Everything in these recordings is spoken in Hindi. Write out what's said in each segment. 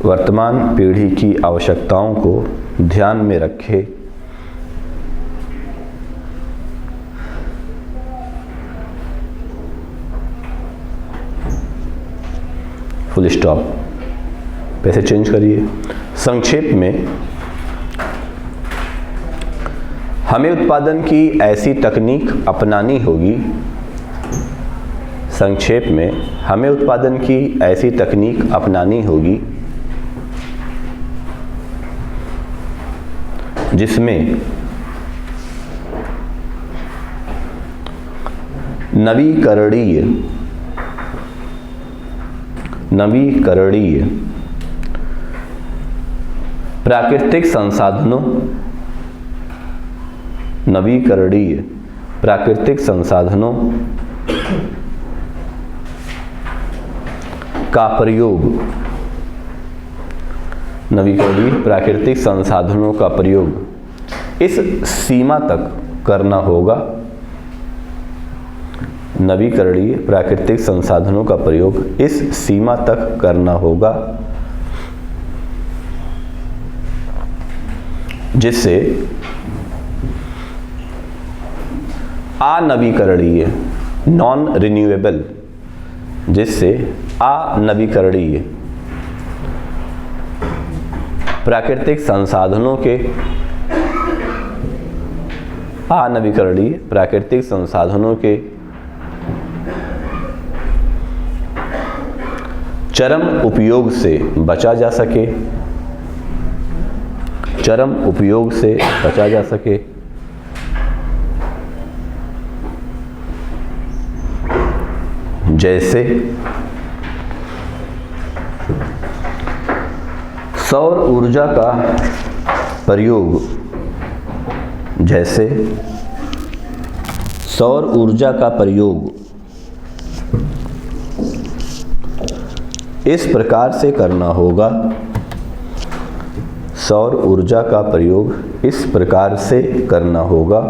वर्तमान पीढ़ी की आवश्यकताओं को ध्यान में रखे फुल स्टॉप। पैसे चेंज करिए। संक्षेप में, हमें उत्पादन की ऐसी तकनीक अपनानी होगी। संक्षेप में, हमें उत्पादन की ऐसी तकनीक अपनानी होगी जिसमें नवीकरणीय प्राकृतिक संसाधनों का प्रयोग, नवीकरणीय प्राकृतिक संसाधनों का प्रयोग इस सीमा तक करना होगा। नवीकरणीय प्राकृतिक संसाधनों का प्रयोग इस सीमा तक करना होगा जिससे अनवीकरणीय नॉन रिन्यूएबल प्राकृतिक संसाधनों के चरम उपयोग से बचा जा सके। जैसे सौर ऊर्जा का प्रयोग इस प्रकार से करना होगा। सौर ऊर्जा का प्रयोग इस प्रकार से करना होगा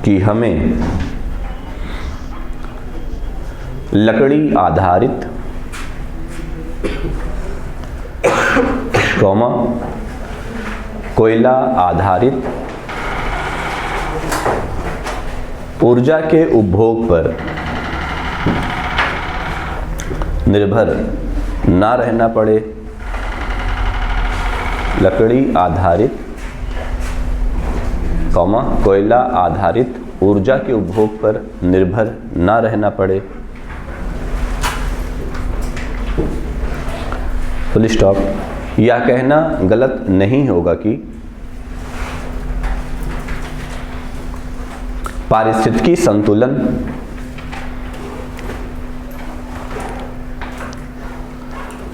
कि हमें लकड़ी आधारित कोयला आधारित ऊर्जा के उपभोग पर निर्भर ना रहना पड़े। लकड़ी आधारित कोयला आधारित ऊर्जा के उपभोग पर निर्भर ना रहना पड़े। Full stop. यह कहना गलत नहीं होगा कि पारिस्थितिकी संतुलन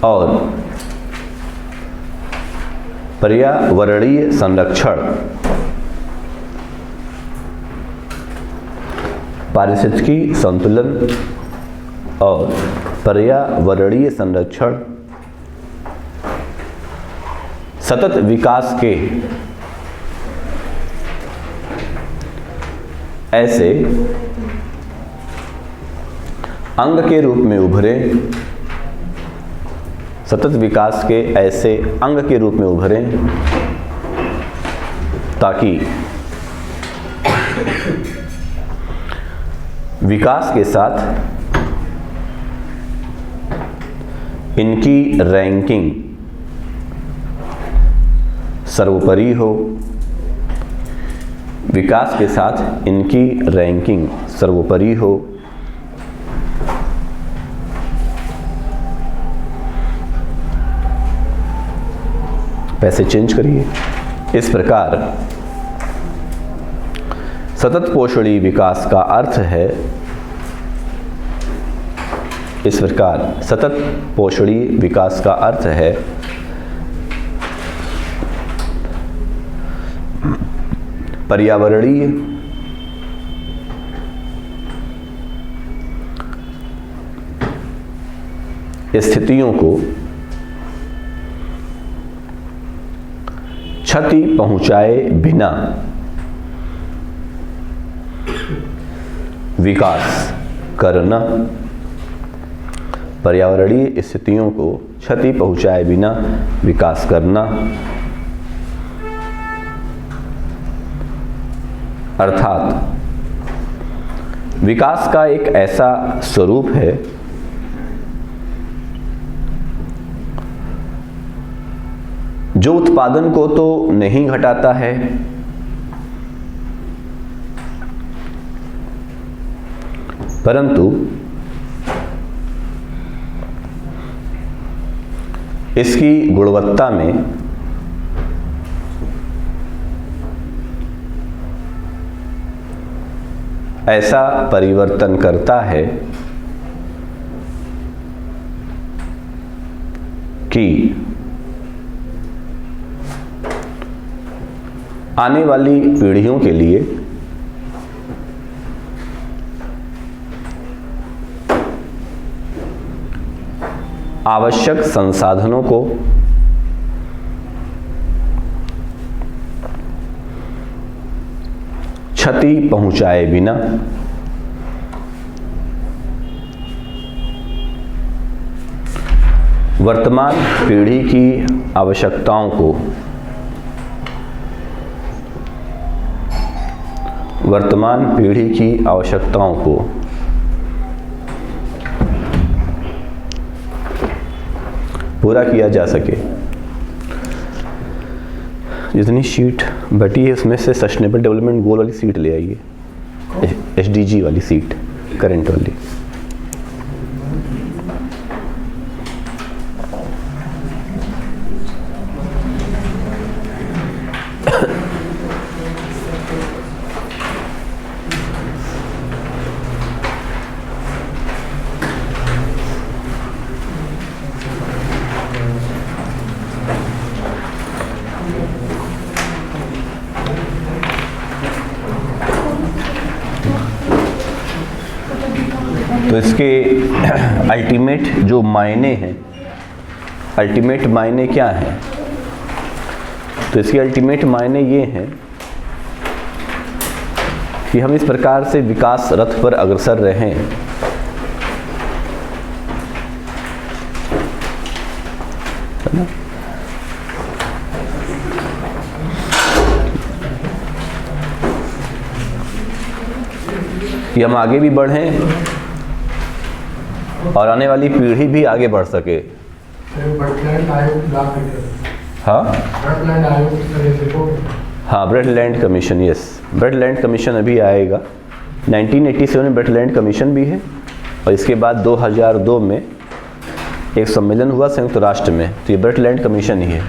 और पर्यावरणीय संरक्षण सतत विकास के ऐसे अंग के रूप में उभरे, ताकि विकास के साथ इनकी रैंकिंग सर्वोपरि हो। विकास के साथ इनकी रैंकिंग सर्वोपरि हो। पैसे चेंज करिए। इस प्रकार सतत पोषणी विकास का अर्थ है, इस प्रकार सतत पोषणी विकास का अर्थ है पर्यावरणीय स्थितियों को क्षति पहुंचाए बिना विकास करना, पर्यावरणीय स्थितियों को क्षति पहुंचाए बिना विकास करना, अर्थात विकास का एक ऐसा स्वरूप है जो उत्पादन को तो नहीं घटाता है, परंतु इसकी गुणवत्ता में ऐसा परिवर्तन करता है कि आने वाली पीढ़ियों के लिए आवश्यक संसाधनों को क्षति पहुंचाए बिना वर्तमान पीढ़ी की आवश्यकताओं को पूरा किया जा सके। जितनी सीट बटी है उसमें से सस्टेनेबल डेवलपमेंट गोल वाली सीट ले आइए, SDG वाली सीट, करंट वाली। तो इसके अल्टीमेट जो मायने हैं, अल्टीमेट मायने क्या हैं? तो इसके अल्टीमेट मायने ये हैं कि हम इस प्रकार से विकास रथ पर अग्रसर रहें है ना, कि हम आगे भी बढ़ें और आने वाली पीढ़ी भी आगे बढ़ सके। हाँ, ब्रेडलैंड कमीशन, यस, ब्रेडलैंड कमीशन अभी आएगा। 1987 में ब्रेडलैंड कमीशन भी है और इसके बाद 2002 में एक सम्मेलन हुआ संयुक्त राष्ट्र में, तो ये ब्रेडलैंड कमीशन ही है।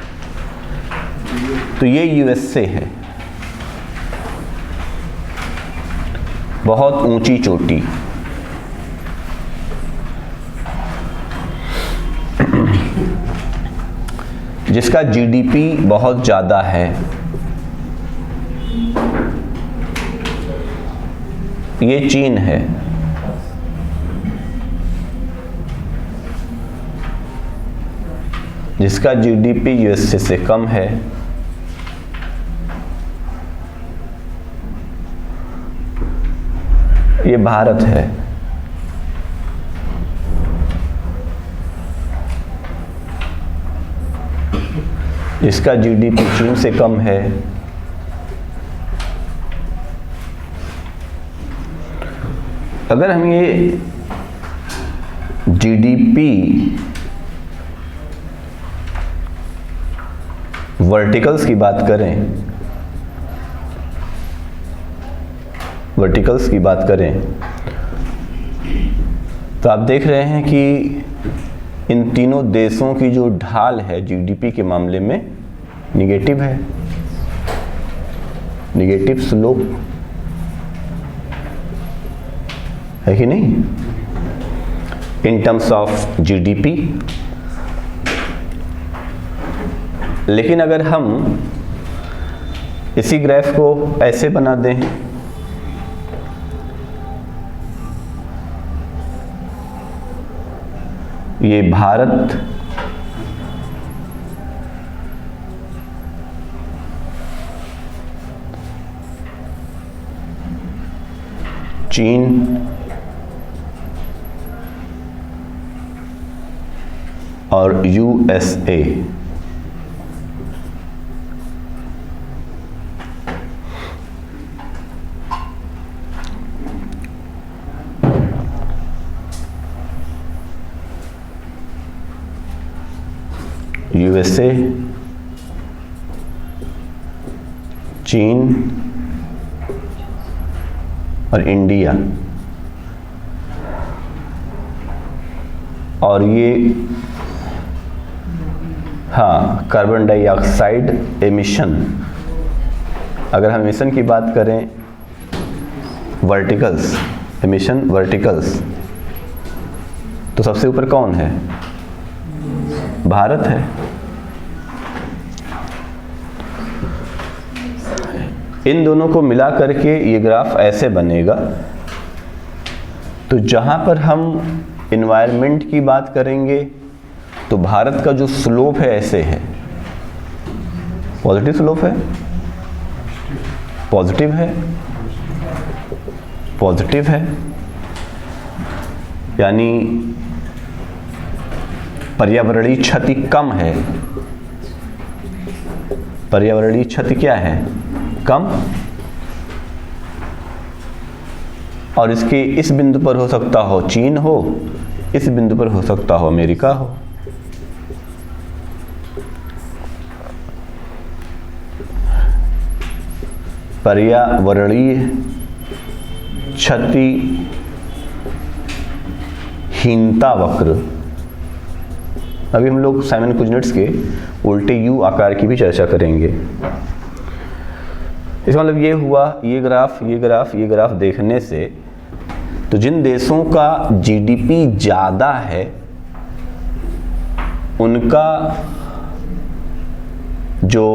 तो ये USA है, बहुत ऊंची चोटी। जिसका GDP बहुत ज़्यादा है, ये चीन है। जिसका GDP USA से कम है, ये भारत है। इसका GDP चीन से कम है। अगर हम ये GDP वर्टिकल्स की बात करें, तो आप देख रहे हैं कि इन तीनों देशों की जो ढाल है GDP के मामले में निगेटिव है, निगेटिव स्लोप है कि नहीं, इन टर्म्स ऑफ GDP। लेकिन अगर हम इसी ग्राफ को ऐसे बना दें, ये भारत चीन और USA। USA, चीन और इंडिया। और ये हाँ, कार्बन डाइऑक्साइड एमिशन, अगर हम एमिशन की बात करें, वर्टिकल्स, एमिशन वर्टिकल्स, तो सबसे ऊपर कौन है? भारत है। इन दोनों को मिला करके ये ग्राफ ऐसे बनेगा। तो जहां पर हम इन्वायरमेंट की बात करेंगे तो भारत का जो स्लोप है ऐसे है, पॉजिटिव स्लोप है, पॉजिटिव है, पॉजिटिव है, यानी पर्यावरणीय क्षति कम है। पर्यावरणीय क्षति क्या है? कम। और इसके इस बिंदु पर हो सकता हो चीन हो, इस बिंदु पर हो सकता हो अमेरिका हो। पर्यावरणीय क्षति हीनता वक्र। अभी हम लोग साइमन कुजनेट्स के उल्टे यू आकार की भी चर्चा करेंगे। इसका मतलब ये हुआ, ये ग्राफ देखने से तो जिन देशों का जीडीपी ज़्यादा है उनका जो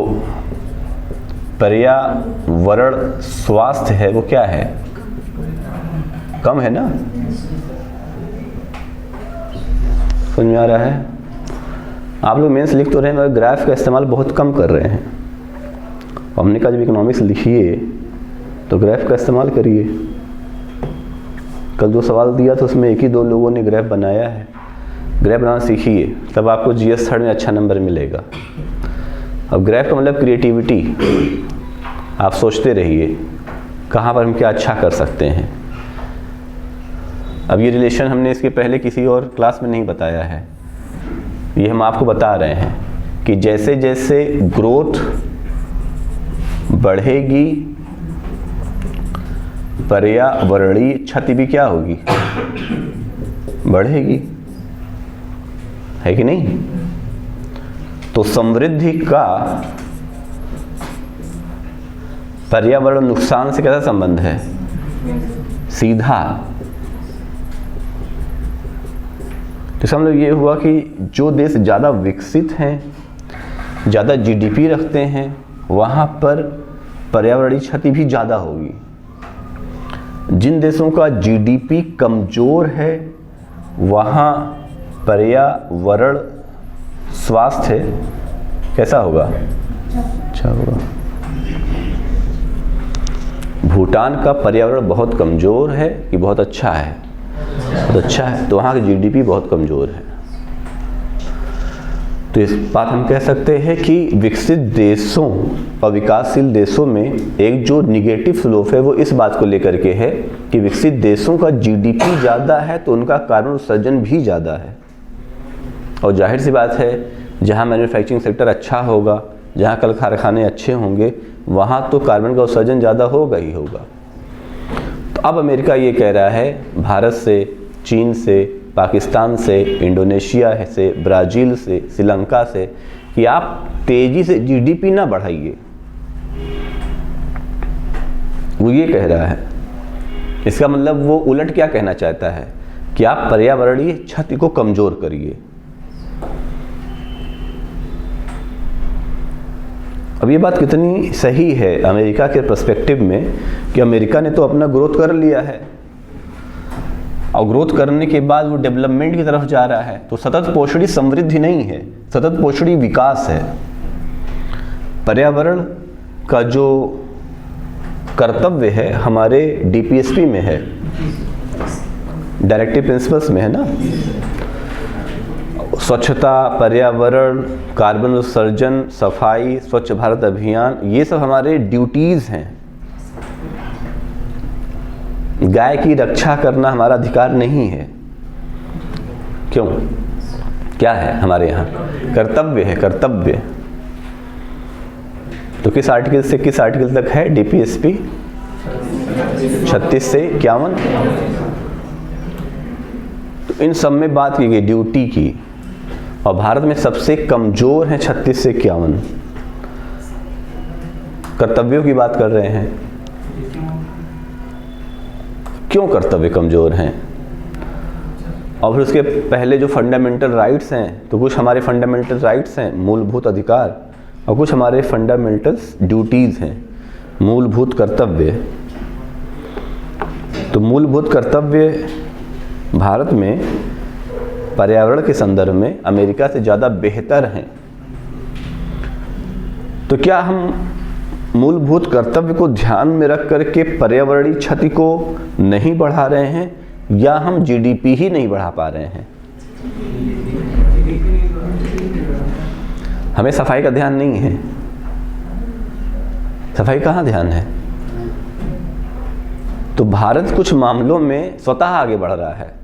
पर्यावरण स्वास्थ्य है वो क्या है? कम है ना? समझ में आ रहा है? आप लोग मेंस लिख तो रहे हैं मगर ग्राफ का इस्तेमाल बहुत कम कर रहे हैं। हमने कहा जब इकोनॉमिक्स लिखिए तो ग्राफ का इस्तेमाल करिए। कल जो सवाल दिया तो उसमें एक ही दो लोगों ने ग्राफ बनाया है। ग्राफ बनाना सीखिए, तब आपको जीएस थर्ड में अच्छा नंबर मिलेगा। अब ग्राफ का मतलब क्रिएटिविटी। आप सोचते रहिए कहाँ पर हम क्या अच्छा कर सकते हैं। अब ये रिलेशन हमने इसके पहले किसी और क्लास में नहीं बताया है, ये हम आपको बता रहे हैं कि जैसे जैसे ग्रोथ बढ़ेगी पर्यावरणीय क्षति भी क्या होगी? बढ़ेगी, है कि नहीं? तो समृद्धि का पर्यावरण नुकसान से कैसा संबंध है? सीधा। तो इसका मतलब ये हुआ कि जो देश ज़्यादा विकसित हैं, ज़्यादा जीडीपी रखते हैं, वहाँ पर पर्यावरणीय क्षति भी ज़्यादा होगी। जिन देशों का जीडीपी कमज़ोर है वहाँ पर्यावरण स्वास्थ्य कैसा होगा? अच्छा होगा। भूटान का पर्यावरण बहुत कमज़ोर है कि बहुत अच्छा है? बहुत अच्छा है, तो वहाँ की जीडीपी बहुत कमज़ोर है। तो इस बात हम कह सकते हैं कि विकसित देशों और विकासशील देशों में एक जो निगेटिव स्लोप है वो इस बात को लेकर के है कि विकसित देशों का जीडीपी ज़्यादा है तो उनका कार्बन उत्सर्जन भी ज़्यादा है। और जाहिर सी बात है जहाँ मैन्युफैक्चरिंग सेक्टर अच्छा होगा, जहाँ कल कारखाने अच्छे होंगे, वहाँ तो कार्बन का उत्सर्जन ज़्यादा होगा ही होगा। तो अब अमेरिका ये कह रहा है भारत से, चीन से, पाकिस्तान से, इंडोनेशिया से, ब्राज़ील से, श्रीलंका से कि आप तेज़ी से जीडीपी ना बढ़ाइए। वो ये कह रहा है। इसका मतलब वो उलट क्या कहना चाहता है कि आप पर्यावरणीय क्षति को कमज़ोर करिए। अब ये बात कितनी सही है अमेरिका के पर्सपेक्टिव में कि अमेरिका ने तो अपना ग्रोथ कर लिया है और ग्रोथ करने के बाद वो डेवलपमेंट की तरफ जा रहा है। तो सतत पोषणी समृद्धि नहीं है, सतत पोषणी विकास है। पर्यावरण का जो कर्तव्य है हमारे डीपीएसपी में है, डायरेक्टिव प्रिंसिपल्स में है ना। स्वच्छता, पर्यावरण, कार्बन उत्सर्जन, सफाई, स्वच्छ भारत अभियान, ये सब हमारे ड्यूटीज़ हैं। गाय की रक्षा करना हमारा अधिकार नहीं है। क्यों? क्या है हमारे यहाँ? कर्तव्य है, कर्तव्य। तो किस आर्टिकल से किस आर्टिकल तक है DPSP? 36 से 51। तो इन सब में बात की गई ड्यूटी की, और भारत में सबसे कमजोर है 36 से 51। कर्तव्यों की बात कर रहे हैं। क्यों कर्तव्य कमजोर हैं? और फिर उसके पहले जो फंडामेंटल राइट्स हैं, तो कुछ हमारे फंडामेंटल राइट्स हैं, मूलभूत अधिकार, और कुछ हमारे फंडामेंटल ड्यूटीज़ हैं, मूलभूत कर्तव्य। तो मूलभूत कर्तव्य भारत में पर्यावरण के संदर्भ में अमेरिका से ज़्यादा बेहतर हैं। तो क्या हम मूलभूत कर्तव्य को ध्यान में रख करके पर्यावरणीय क्षति को नहीं बढ़ा रहे हैं, या हम GDP ही नहीं बढ़ा पा रहे हैं? हमें सफाई का ध्यान नहीं है। सफाई कहाँ ध्यान है? तो भारत कुछ मामलों में स्वतः आगे बढ़ रहा है।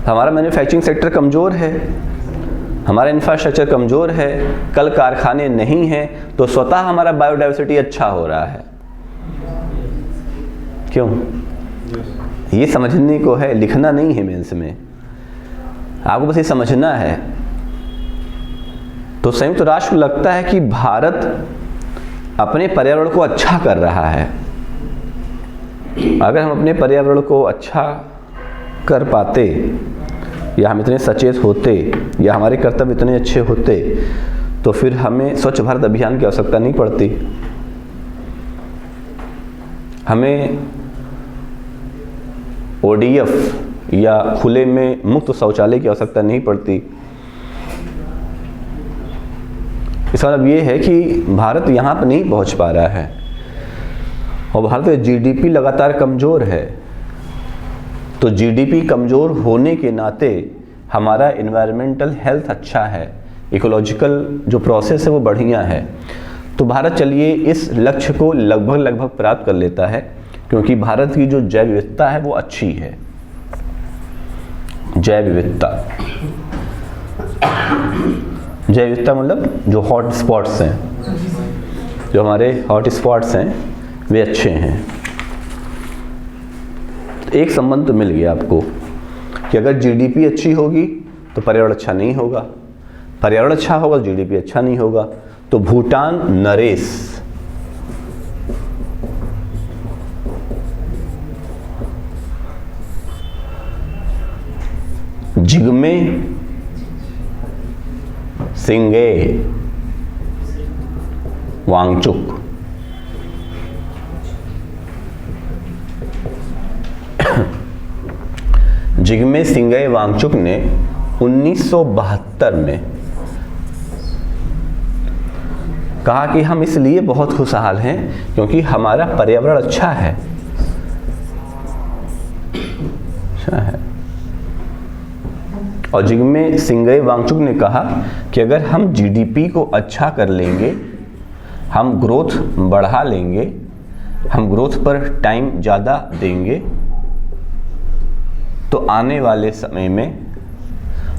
हमारा मैन्युफैक्चरिंग सेक्टर कमज़ोर है, हमारा इंफ्रास्ट्रक्चर कमज़ोर है, कल कारखाने नहीं हैं, तो स्वतः हमारा बायोडाइवर्सिटी अच्छा हो रहा है। क्यों? ये समझने को है, लिखना नहीं है मेंस में, आपको बस ये समझना है। तो संयुक्त राष्ट्र को लगता है कि भारत अपने पर्यावरण को अच्छा कर रहा है। अगर हम अपने पर्यावरण को अच्छा कर पाते, या हम इतने सचेत होते, या हमारे कर्तव्य इतने अच्छे होते, तो फिर हमें स्वच्छ भारत अभियान की आवश्यकता नहीं पड़ती। हमें ODF या खुले में मुक्त शौचालय की आवश्यकता नहीं पड़ती। इसका मतलब ये है कि भारत यहाँ पर नहीं पहुँच पा रहा है, और भारत का GDP लगातार कमज़ोर है। तो GDP कमज़ोर होने के नाते हमारा इन्वायरमेंटल हेल्थ अच्छा है, इकोलॉजिकल जो प्रोसेस है वो बढ़िया है। तो भारत चलिए इस लक्ष्य को लगभग प्राप्त कर लेता है, क्योंकि भारत की जो जैव विविधता है वो अच्छी है। जैव विविधता, जैव विविधता मतलब जो हॉट स्पॉट्स हैं, जो हमारे हॉट स्पॉट्स हैं वे अच्छे हैं। एक संबंध तो मिल गया आपको कि अगर GDP अच्छी होगी तो पर्यावरण अच्छा नहीं होगा, पर्यावरण अच्छा होगा तो GDP अच्छा नहीं होगा। तो भूटान नरेश, जिग्मे सिंगे वांगचुक, जिग्मे सिंगे वांगचुक ने 1972 में कहा कि हम इसलिए बहुत खुशहाल हैं क्योंकि हमारा पर्यावरण अच्छा है। और जिग्मे सिंगे वांगचुक ने कहा कि अगर हम GDP को अच्छा कर लेंगे, हम ग्रोथ बढ़ा लेंगे, हम ग्रोथ पर टाइम ज़्यादा देंगे, तो आने वाले समय में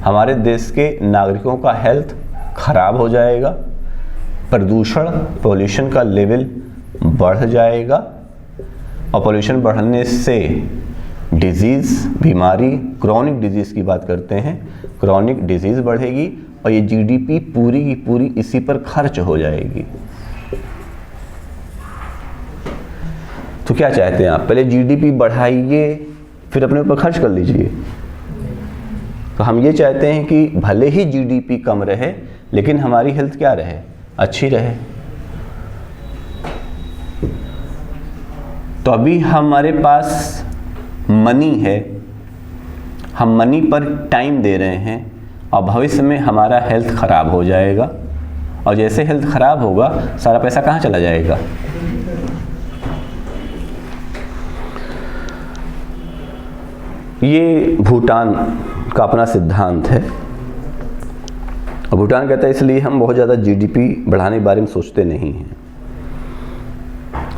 हमारे देश के नागरिकों का हेल्थ खराब हो जाएगा, प्रदूषण पोल्यूशन का लेवल बढ़ जाएगा, और पोल्यूशन बढ़ने से डिजीज़, बीमारी, क्रॉनिक डिजीज़ की बात करते हैं, क्रॉनिक डिजीज़ बढ़ेगी, और ये GDP पूरी की पूरी इसी पर खर्च हो जाएगी। तो क्या चाहते हैं आप? पहले GDP बढ़ाइए, फिर अपने ऊपर खर्च कर लीजिए। तो हम ये चाहते हैं कि भले ही GDP कम रहे, लेकिन हमारी हेल्थ क्या रहे? अच्छी रहे। तो अभी हमारे पास मनी है, हम मनी पर टाइम दे रहे हैं, और भविष्य में हमारा हेल्थ खराब हो जाएगा, और जैसे हेल्थ खराब होगा सारा पैसा कहाँ चला जाएगा? ये भूटान का अपना सिद्धांत है। और भूटान कहता है इसलिए हम बहुत ज़्यादा जीडीपी बढ़ाने के बारे में सोचते नहीं हैं।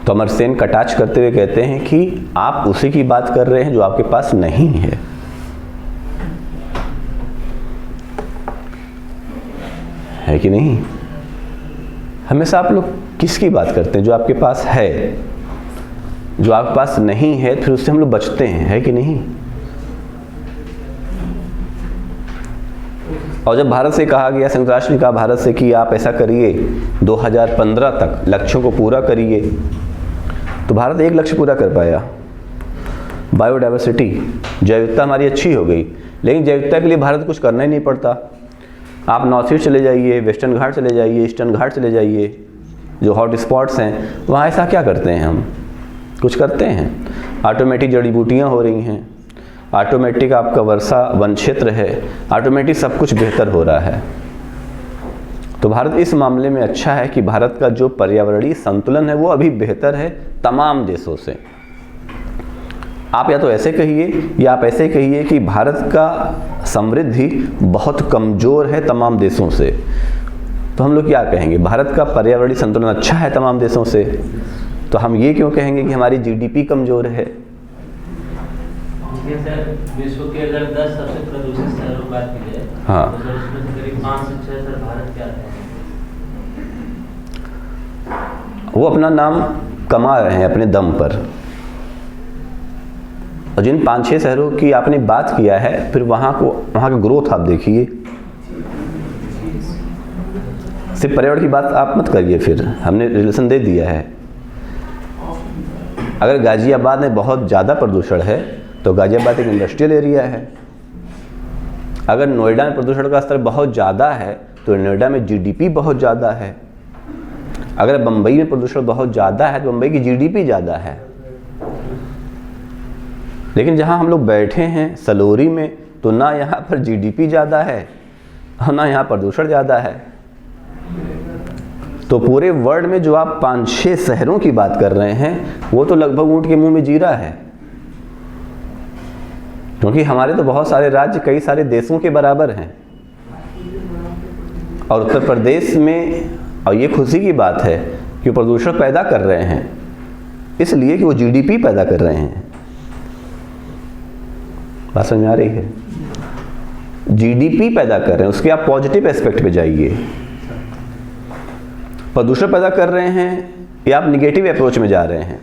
तो अमर सेन कटाक्ष करते हुए कहते हैं कि आप उसी की बात कर रहे हैं जो आपके पास नहीं है कि नहीं? हमेशा आप लोग किसकी बात करते हैं? जो आपके पास है। जो आपके पास नहीं है फिर उससे हम लोग बचते हैं, है कि नहीं? और जब भारत से कहा गया, संयुक्त राष्ट्र ने कहा भारत से कि आप ऐसा करिए 2015 तक लक्ष्यों को पूरा करिए, तो भारत एक लक्ष्य पूरा कर पाया, बायोडाइवर्सिटी, जैव विविधता हमारी अच्छी हो गई। लेकिन जैव विविधता के लिए भारत को कुछ करना ही नहीं पड़ता। आप नॉर्थ ईस्ट चले जाइए, वेस्टर्न घाट चले जाइए, ईस्टर्न घाट चले जाइए, जो हॉट स्पॉट्स हैं वहाँ ऐसा क्या करते हैं? हम कुछ करते हैं? ऑटोमेटिक जड़ी बूटियाँ हो रही हैं, ऑटोमेटिक आपका वर्षा वन क्षेत्र है, ऑटोमेटिक सब कुछ बेहतर हो रहा है। तो भारत इस मामले में अच्छा है कि भारत का जो पर्यावरणीय संतुलन है वो अभी बेहतर है तमाम देशों से। आप या तो ऐसे कहिए या आप ऐसे कहिए कि भारत का समृद्धि बहुत कमज़ोर है तमाम देशों से। तो हम लोग क्या कहेंगे? भारत का पर्यावरणीय संतुलन अच्छा है तमाम देशों से, तो हम ये क्यों कहेंगे कि हमारी जीडीपी कमज़ोर है? सर, विश्व के अगर 10 सबसे प्रदूषित शहरों की बात की जाए, हाँ, तो सर उसमें करीब 5 से 6 सर भारत के आते हैं। वो अपना नाम कमा रहे हैं अपने दम पर। और जिन 5-6 शहरों की आपने बात किया है, फिर वहाँ का ग्रोथ आप देखिए। सिर्फ पर्यावरण की बात आप मत करिए, फिर हमने रिलेशन दे दिया है। अगर गाजियाबाद में बहुत ज़्यादा प्रदूषण है तो गाजियाबाद एक इंडस्ट्रियल एरिया है। अगर नोएडा में प्रदूषण का स्तर बहुत ज़्यादा है तो नोएडा में जीडीपी बहुत ज़्यादा है। अगर बम्बई में प्रदूषण बहुत ज़्यादा है तो बम्बई की जीडीपी ज़्यादा है। लेकिन जहाँ हम लोग बैठे हैं सलोरी में, तो ना यहाँ पर जीडीपी ज़्यादा है और ना यहाँ प्रदूषण ज़्यादा है। तो पूरे वर्ल्ड में जो आप 5-6 शहरों की बात कर रहे हैं वो तो लगभग ऊँट के मुंह में जीरा है, क्योंकि हमारे तो बहुत सारे राज्य कई सारे देशों के बराबर हैं। और उत्तर प्रदेश में, और ये खुशी की बात है कि प्रदूषण पैदा कर रहे हैं इसलिए कि वो जीडीपी पैदा कर रहे हैं। बात समझ में आ रही है? जीडीपी पैदा कर रहे हैं, उसके आप पॉजिटिव एस्पेक्ट पे जाइए। प्रदूषण पैदा कर रहे हैं या आप निगेटिव अप्रोच में जा रहे हैं?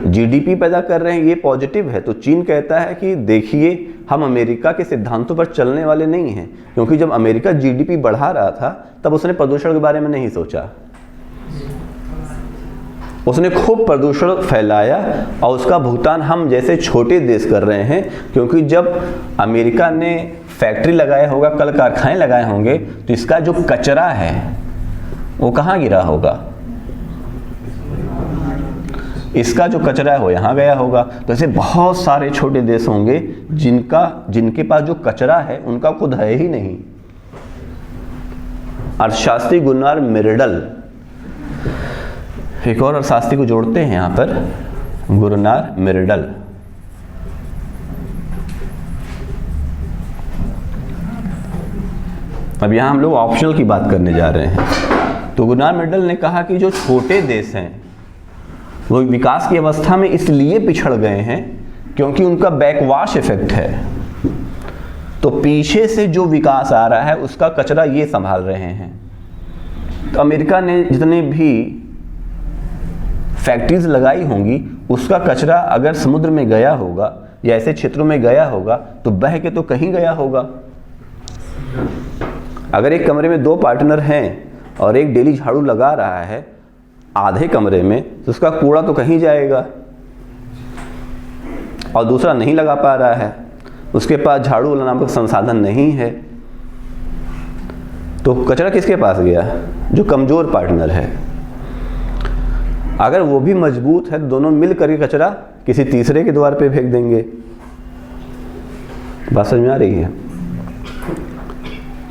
जीडीपी पैदा कर रहे हैं, ये पॉजिटिव है। तो चीन कहता है कि देखिए हम अमेरिका के सिद्धांतों पर चलने वाले नहीं हैं, क्योंकि जब अमेरिका जीडीपी बढ़ा रहा था तब उसने प्रदूषण के बारे में नहीं सोचा। उसने खूब प्रदूषण फैलाया और उसका भुगतान हम जैसे छोटे देश कर रहे हैं, क्योंकि जब अमेरिका ने फैक्ट्री लगाया होगा, कल कारखाने लगाए होंगे, तो इसका जो कचरा है वो कहाँ गिरा होगा? इसका जो कचरा है वो यहाँ गया होगा। तो ऐसे बहुत सारे छोटे देश होंगे जिनके पास जो कचरा है उनका खुद है ही नहीं। अर्थशास्त्री गुनार मिर्डल, एक और अर्थशास्त्री को जोड़ते हैं यहाँ पर, गुनार मिर्डल। अब यहाँ हम लोग ऑप्शनल की बात करने जा रहे हैं। तो गुनार मिर्डल ने कहा कि जो छोटे देश हैं वो विकास की अवस्था में इसलिए पिछड़ गए हैं क्योंकि उनका बैकवाश इफेक्ट है। तो पीछे से जो विकास आ रहा है उसका कचरा ये संभाल रहे हैं। तो अमेरिका ने जितने भी फैक्ट्रीज लगाई होंगी उसका कचरा अगर समुद्र में गया होगा या ऐसे क्षेत्रों में गया होगा तो बह के तो कहीं गया होगा। अगर एक कमरे में 2 पार्टनर हैं और एक डेली झाड़ू लगा रहा है आधे कमरे में, तो उसका कूड़ा तो कहीं जाएगा, और दूसरा नहीं लगा पा रहा है, उसके पास झाड़ू वाला नामक संसाधन नहीं है, तो कचरा किसके पास गया? जो कमज़ोर पार्टनर है। अगर वो भी मजबूत है तो दोनों मिल करके कचरा किसी तीसरे के द्वार पे फेंक देंगे। बात समझ में आ रही है?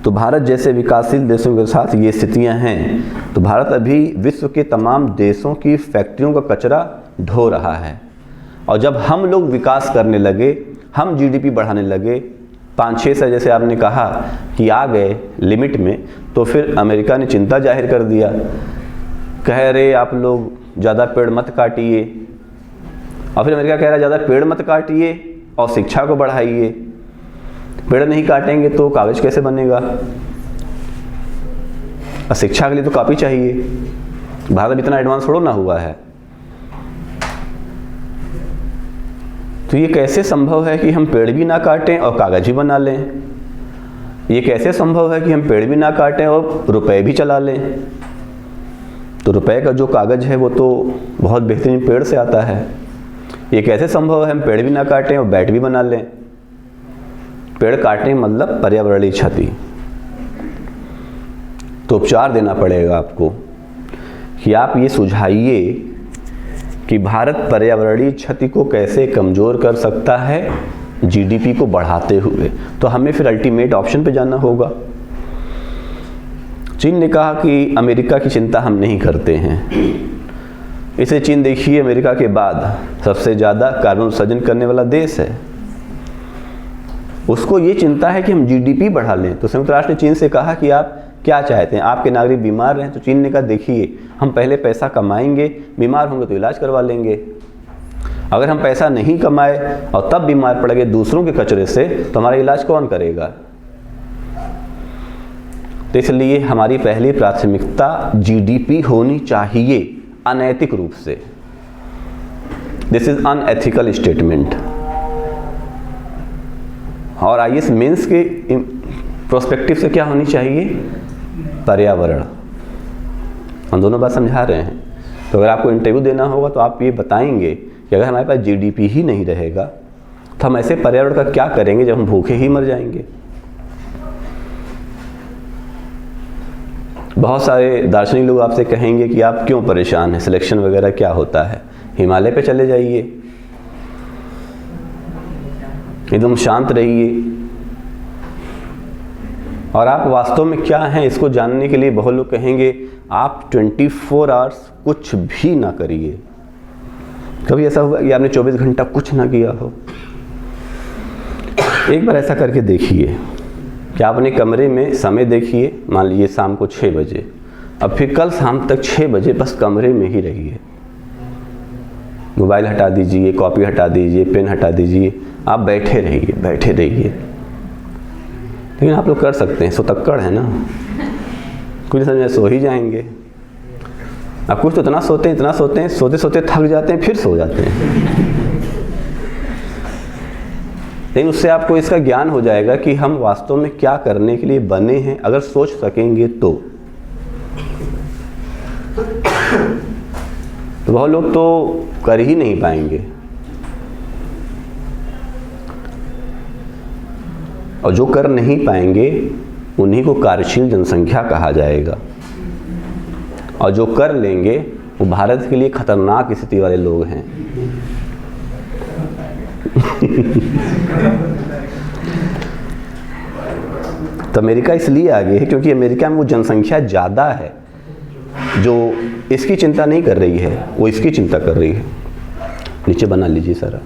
तो भारत जैसे विकासशील देशों के साथ ये स्थितियां हैं। तो भारत अभी विश्व के तमाम देशों की फैक्ट्रियों का कचरा ढो रहा है। और जब हम लोग विकास करने लगे, हम जीडीपी बढ़ाने लगे, 5-6 से जैसे आपने कहा कि आ गए लिमिट में, तो फिर अमेरिका ने चिंता जाहिर कर दिया, कह रहे आप लोग ज़्यादा पेड़ मत काटिए। और फिर अमेरिका कह रहा है ज़्यादा पेड़ मत काटिए और शिक्षा को बढ़ाइए। पेड़ नहीं काटेंगे तो कागज़ कैसे बनेगा, और शिक्षा के लिए तो कॉपी चाहिए। भारत इतना एडवांस थोड़ा ना हुआ है। तो ये कैसे संभव है कि हम पेड़ भी ना काटें और कागज़ भी बना लें? ये कैसे संभव है कि हम पेड़ भी ना काटें और रुपए भी चला लें? तो रुपए का जो कागज़ है वो तो बहुत बेहतरीन पेड़ से आता है। ये कैसे संभव है हम पेड़ भी ना काटें और बैट भी बना लें? पेड़ काटने मतलब पर्यावरणीय क्षति। तो उपचार देना पड़ेगा आपको कि आप ये सुझाइए कि भारत पर्यावरणीय क्षति को कैसे कमज़ोर कर सकता है जीडीपी को बढ़ाते हुए। तो हमें फिर अल्टीमेट ऑप्शन पे जाना होगा। चीन ने कहा कि अमेरिका की चिंता हम नहीं करते हैं। इसे चीन देखिए अमेरिका के बाद सबसे ज़्यादा कार्बन उत्सर्जन करने वाला देश है। उसको ये चिंता है कि हम जीडीपी बढ़ा लें। तो संयुक्त राष्ट्र ने चीन से कहा कि आप क्या चाहते हैं, आपके नागरिक बीमार हैं? तो चीन ने कहा देखिए हम पहले पैसा कमाएंगे, बीमार होंगे तो इलाज करवा लेंगे। अगर हम पैसा नहीं कमाए और तब बीमार पड़ गए दूसरों के कचरे से, तो हमारा इलाज कौन करेगा? तो इसलिए हमारी पहली प्राथमिकता जीडीपी होनी चाहिए, अनैतिक रूप से। This is unethical statement. और आईएएस मेंस के प्रोस्पेक्टिव से क्या होनी चाहिए? पर्यावरण। हम दोनों बात समझा रहे हैं। तो अगर आपको इंटरव्यू देना होगा तो आप ये बताएंगे कि अगर हमारे पास जीडीपी ही नहीं रहेगा तो हम ऐसे पर्यावरण का क्या करेंगे जब हम भूखे ही मर जाएंगे। बहुत सारे दार्शनिक लोग आपसे कहेंगे कि आप क्यों परेशान हैं, सिलेक्शन वगैरह क्या होता है, हिमालय पे चले जाइए, एकदम शांत रहिए। और आप वास्तव में क्या हैं इसको जानने के लिए बहुत लोग कहेंगे आप 24 आवर्स कुछ भी ना करिए। कभी ऐसा हुआ कि आपने 24 घंटा कुछ ना किया हो? एक बार ऐसा करके देखिए कि आप अपने कमरे में समय देखिए, मान लीजिए शाम को 6 बजे, अब फिर कल शाम तक 6 बजे बस कमरे में ही रहिए। मोबाइल हटा दीजिए, कॉपी हटा दीजिए, पेन हटा दीजिए, आप बैठे रहिए, बैठे रहिए। लेकिन आप लोग कर सकते हैं, सोतक्कड़ है ना, कुछ समझ सो ही जाएंगे। अब कुछ तो इतना सोते हैं, सोते सोते थक जाते हैं, फिर सो जाते हैं। लेकिन उससे आपको इसका ज्ञान हो जाएगा कि हम वास्तव में क्या करने के लिए बने हैं, अगर सोच सकेंगे तो। बहुत लोग तो कर ही नहीं पाएंगे। और जो कर नहीं पाएंगे उन्हीं को कार्यशील जनसंख्या कहा जाएगा। और जो कर लेंगे वो भारत के लिए खतरनाक स्थिति वाले लोग हैं। तो अमेरिका इसलिए आगे है क्योंकि अमेरिका में वो जनसंख्या ज़्यादा है जो इसकी चिंता नहीं कर रही है, वो इसकी चिंता कर रही है। नीचे बना लीजिए सारा।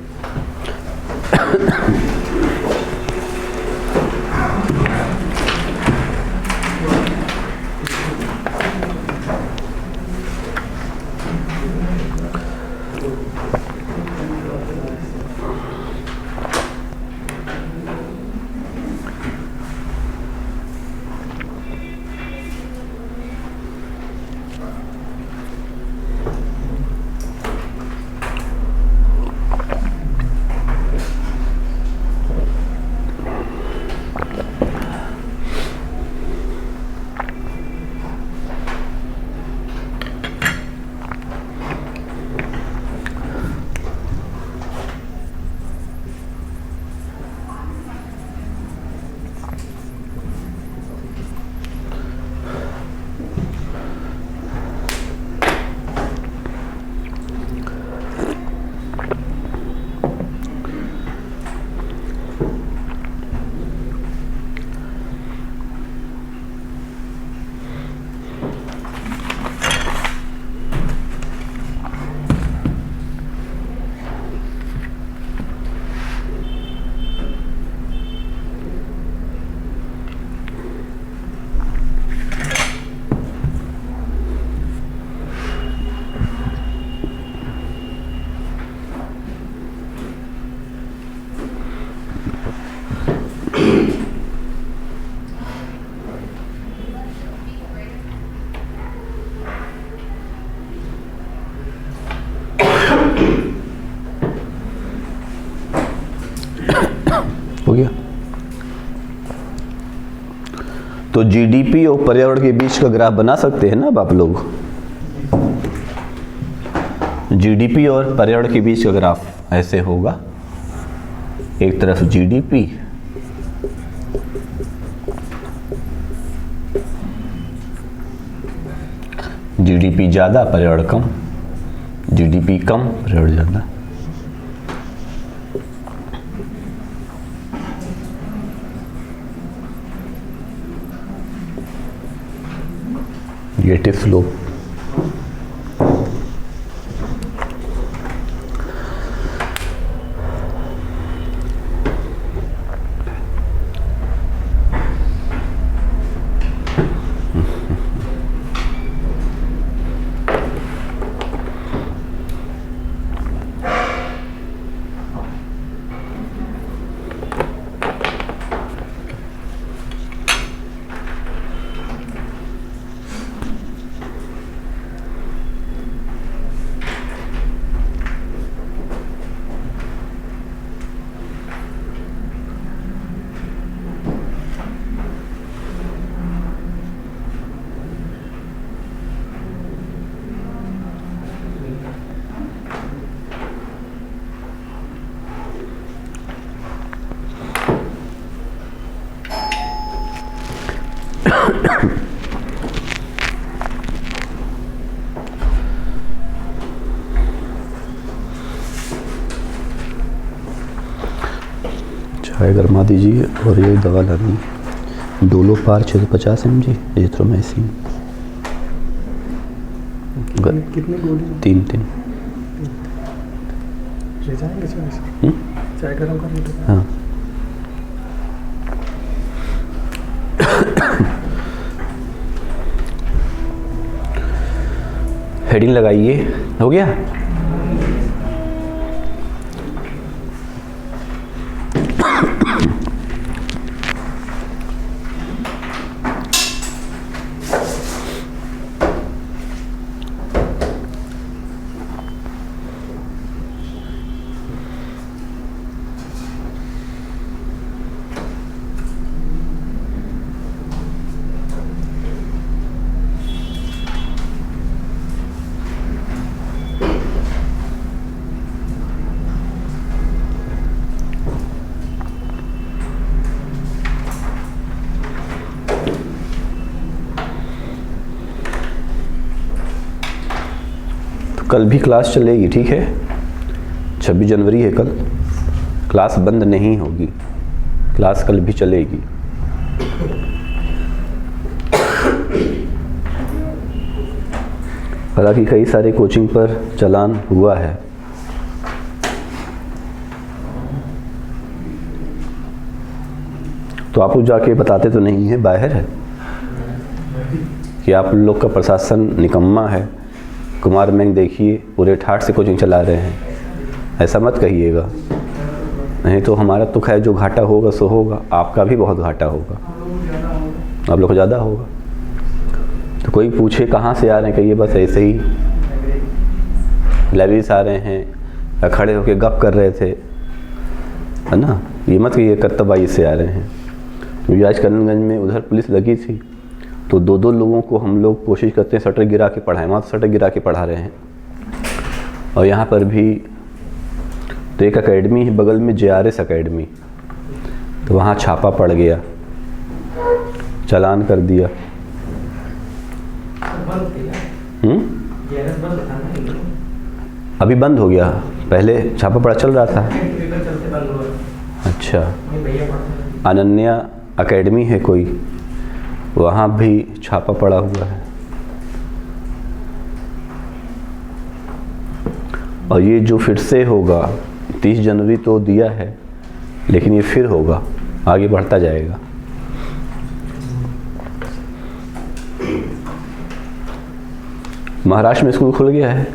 हो गया। तो जीडीपी और पर्यावरण के बीच का ग्राफ बना सकते हैं ना अब आप लोग। जीडीपी और पर्यावरण के बीच का ग्राफ ऐसे होगा, एक तरफ जीडीपी ज़्यादा पर्यावरण कम, जीडीपी कम पर्यावरण ज़्यादा। Negative slope. चाय गरमा दीजिए और ये दवा लानी है, डोलो पार 650 mg एजिथ्रोमाइसिन। कितनी गोली? 3 ले जाएंगे चाय गरम करने के बाद। हाँ। हेडिंग लगाइए, हो गया। कल भी क्लास चलेगी, ठीक है। 26 जनवरी है कल, क्लास बंद नहीं होगी, क्लास कल भी चलेगी। हालांकि कई सारे कोचिंग पर चालान हुआ है। तो आप लोग जाके बताते तो नहीं है, बाहर है कि आप लोग का प्रशासन निकम्मा है। कुमार मैंग देखिए पूरे ठाठ से कोचिंग चला रहे हैं, ऐसा मत कहिएगा, नहीं तो हमारा तो खैर जो घाटा होगा सो होगा, आपका भी बहुत घाटा होगा, आप लोग को ज़्यादा होगा। तो कोई पूछे कहाँ से आ रहे हैं, कहिए बस ऐसे ही लाइब्रेरी से आ रहे हैं या खड़े होकर गप कर रहे थे, है ना। ये मत कहिए कर्तव्य से आ रहे हैं। क्योंकि आज करणगंज में उधर पुलिस लगी थी तो 2-2 लोगों को हम लोग कोशिश करते हैं शटर गिरा के पढ़ाएं, वहाँ तो शटर गिरा के पढ़ा रहे हैं। और यहाँ पर भी तो एक एकेडमी है बगल में, JRS एकेडमी, तो वहाँ छापा पड़ गया, चालान कर दिया। अभी बंद हो गया, पहले छापा पड़ा चल रहा था। अच्छा, अनन्या एकेडमी है कोई, वहाँ भी छापा पड़ा हुआ है। और ये जो फिर से होगा 30 जनवरी तो दिया है, लेकिन ये फिर होगा, आगे बढ़ता जाएगा। महाराष्ट्र में स्कूल खुल गया है,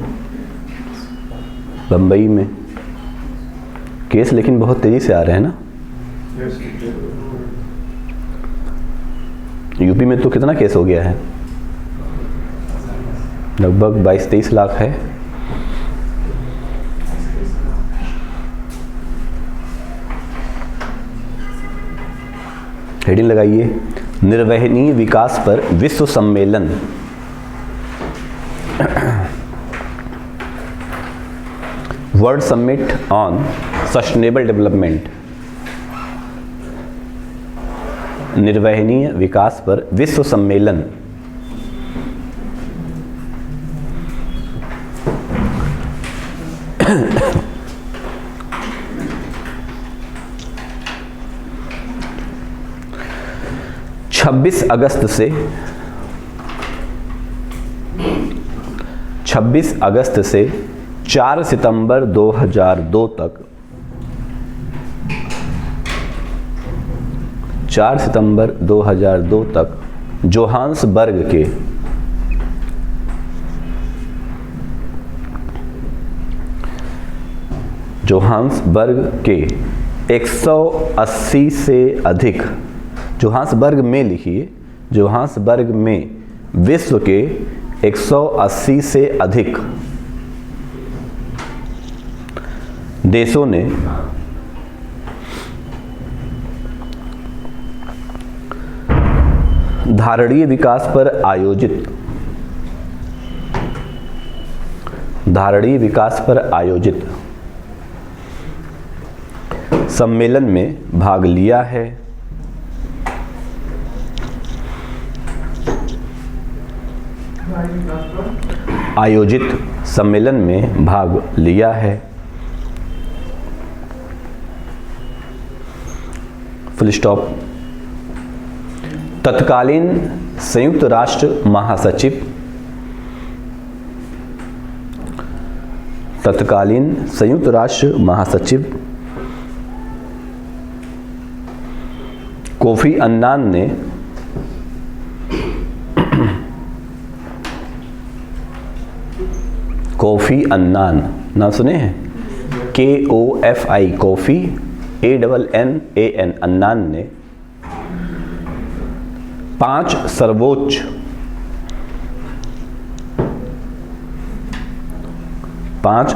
बम्बई में केस लेकिन बहुत तेजी से आ रहे हैं ना। यूपी में तो कितना केस हो गया है, लगभग 22-23 लाख है। हेडिंग लगाइए, निर्वहनीय विकास पर विश्व सम्मेलन। World summit on sustainable development. निर्वहनीय विकास पर विश्व सम्मेलन। 26 अगस्त से 4 सितंबर 2002 तक 4 सितंबर 2002 तक जोहान्सबर्ग के 180 से अधिक, जोहान्सबर्ग में लिखिए, जोहान्सबर्ग में विश्व के 180 से अधिक देशों ने धारणीय विकास पर आयोजित सम्मेलन में भाग लिया है। आयोजित सम्मेलन में भाग लिया है। Full stop. तत्कालीन संयुक्त राष्ट्र महासचिव कोफी अन्नान ने कोफी अन्नान नाम सुने हैं? KOFI कोफी ANNAN अन्नान ने 5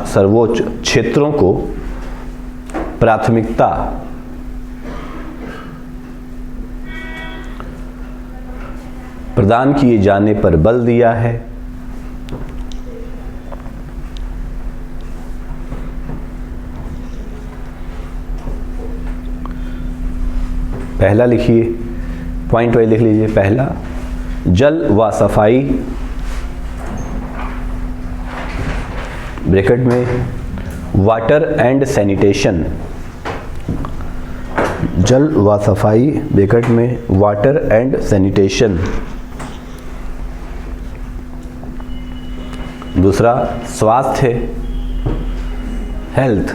सर्वोच्च क्षेत्रों को प्राथमिकता प्रदान किए जाने पर बल दिया है। पहला लिखिए, पॉइंट वाइज लिख लीजिए। पहला, जल व सफाई ब्रैकेट में वाटर एंड सैनिटेशन, जल व सफाई ब्रैकेट में वाटर एंड सैनिटेशन। दूसरा, स्वास्थ्य हेल्थ।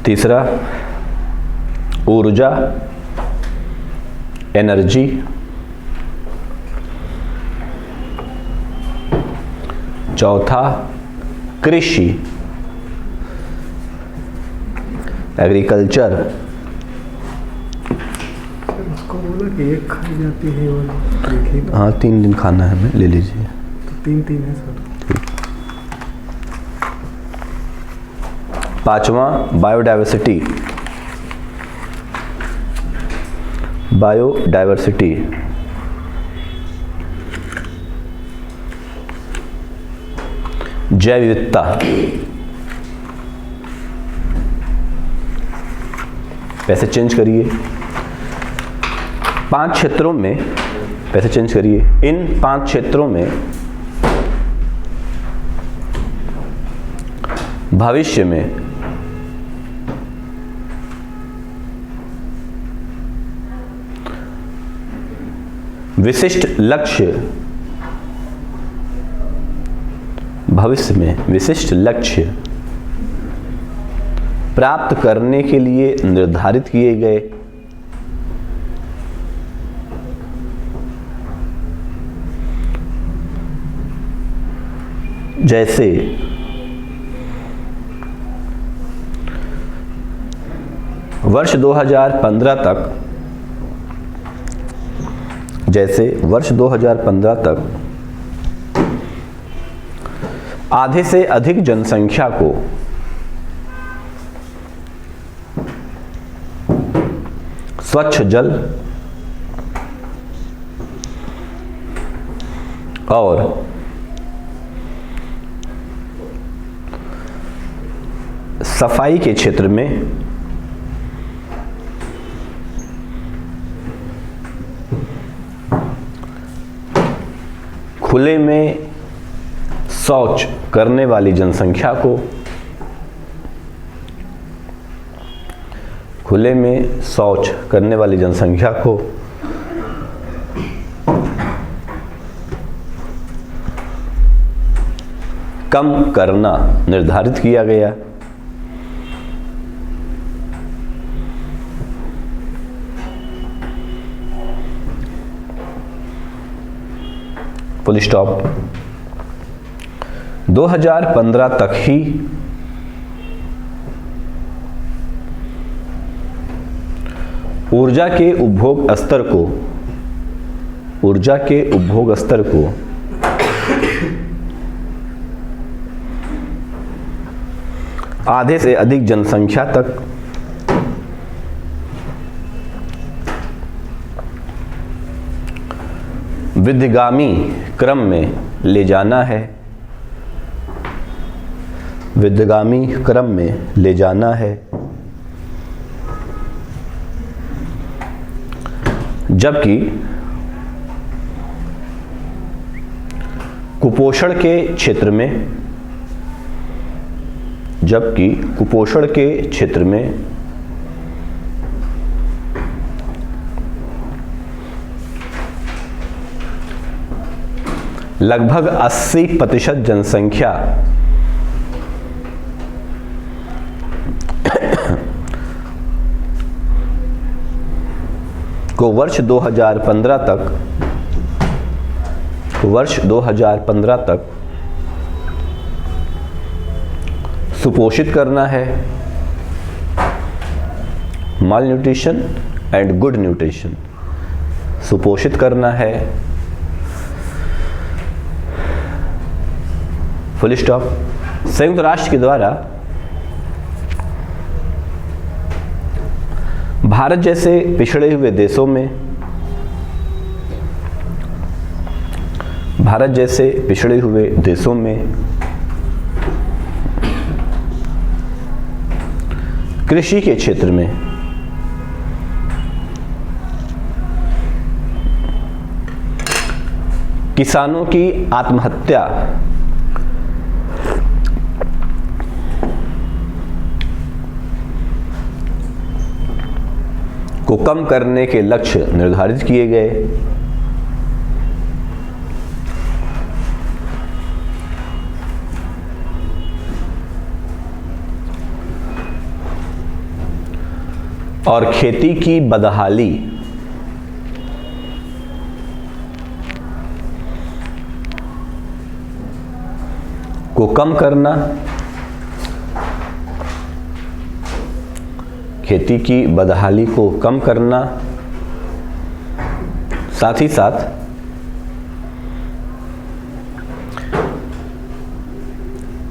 तीसरा, ऊर्जा एनर्जी। चौथा, कृषि एग्रीकल्चर। उसको बोला कि एक खाई जाती है वाली। हाँ, 3 दिन खाना है, हमें ले लीजिए। तो 3 है सर। पांचवा, बायोडाइवर्सिटी। जैव विविधता। पैसे चेंज करिए। 5 क्षेत्रों में पैसे चेंज करिए। इन 5 क्षेत्रों में भविष्य में विशिष्ट लक्ष्य प्राप्त करने के लिए निर्धारित किए गए। जैसे वर्ष 2015 तक आधे से अधिक जनसंख्या को स्वच्छ जल और सफाई के क्षेत्र में खुले में शौच करने वाली जनसंख्या को कम करना निर्धारित किया गया। Full stop. 2015 तक ही ऊर्जा के उपभोग स्तर को आधे से अधिक जनसंख्या तक वृद्धिगामी क्रम में ले जाना है, जबकि कुपोषण के क्षेत्र में लगभग 80% जनसंख्या को वर्ष 2015 तक सुपोषित करना है। माल न्यूट्रिशन एंड गुड न्यूट्रिशन, सुपोषित करना है। Full stop. संयुक्त राष्ट्र के द्वारा भारत जैसे पिछड़े हुए देशों में कृषि के क्षेत्र में किसानों की आत्महत्या को कम करने के लक्ष्य निर्धारित किए गए। और खेती की बदहाली को कम करना, साथ ही साथ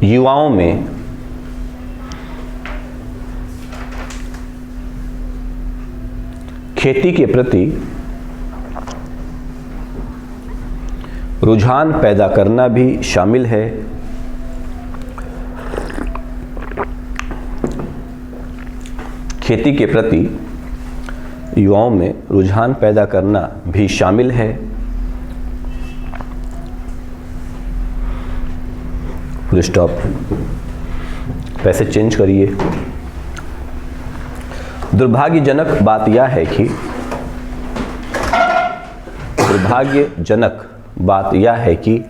युवाओं में खेती के प्रति रुझान पैदा करना भी शामिल है। खेती के प्रति युवाओं में रुझान पैदा करना भी शामिल है। Full stop. पैसे चेंज करिए। दुर्भाग्यजनक बात यह है कि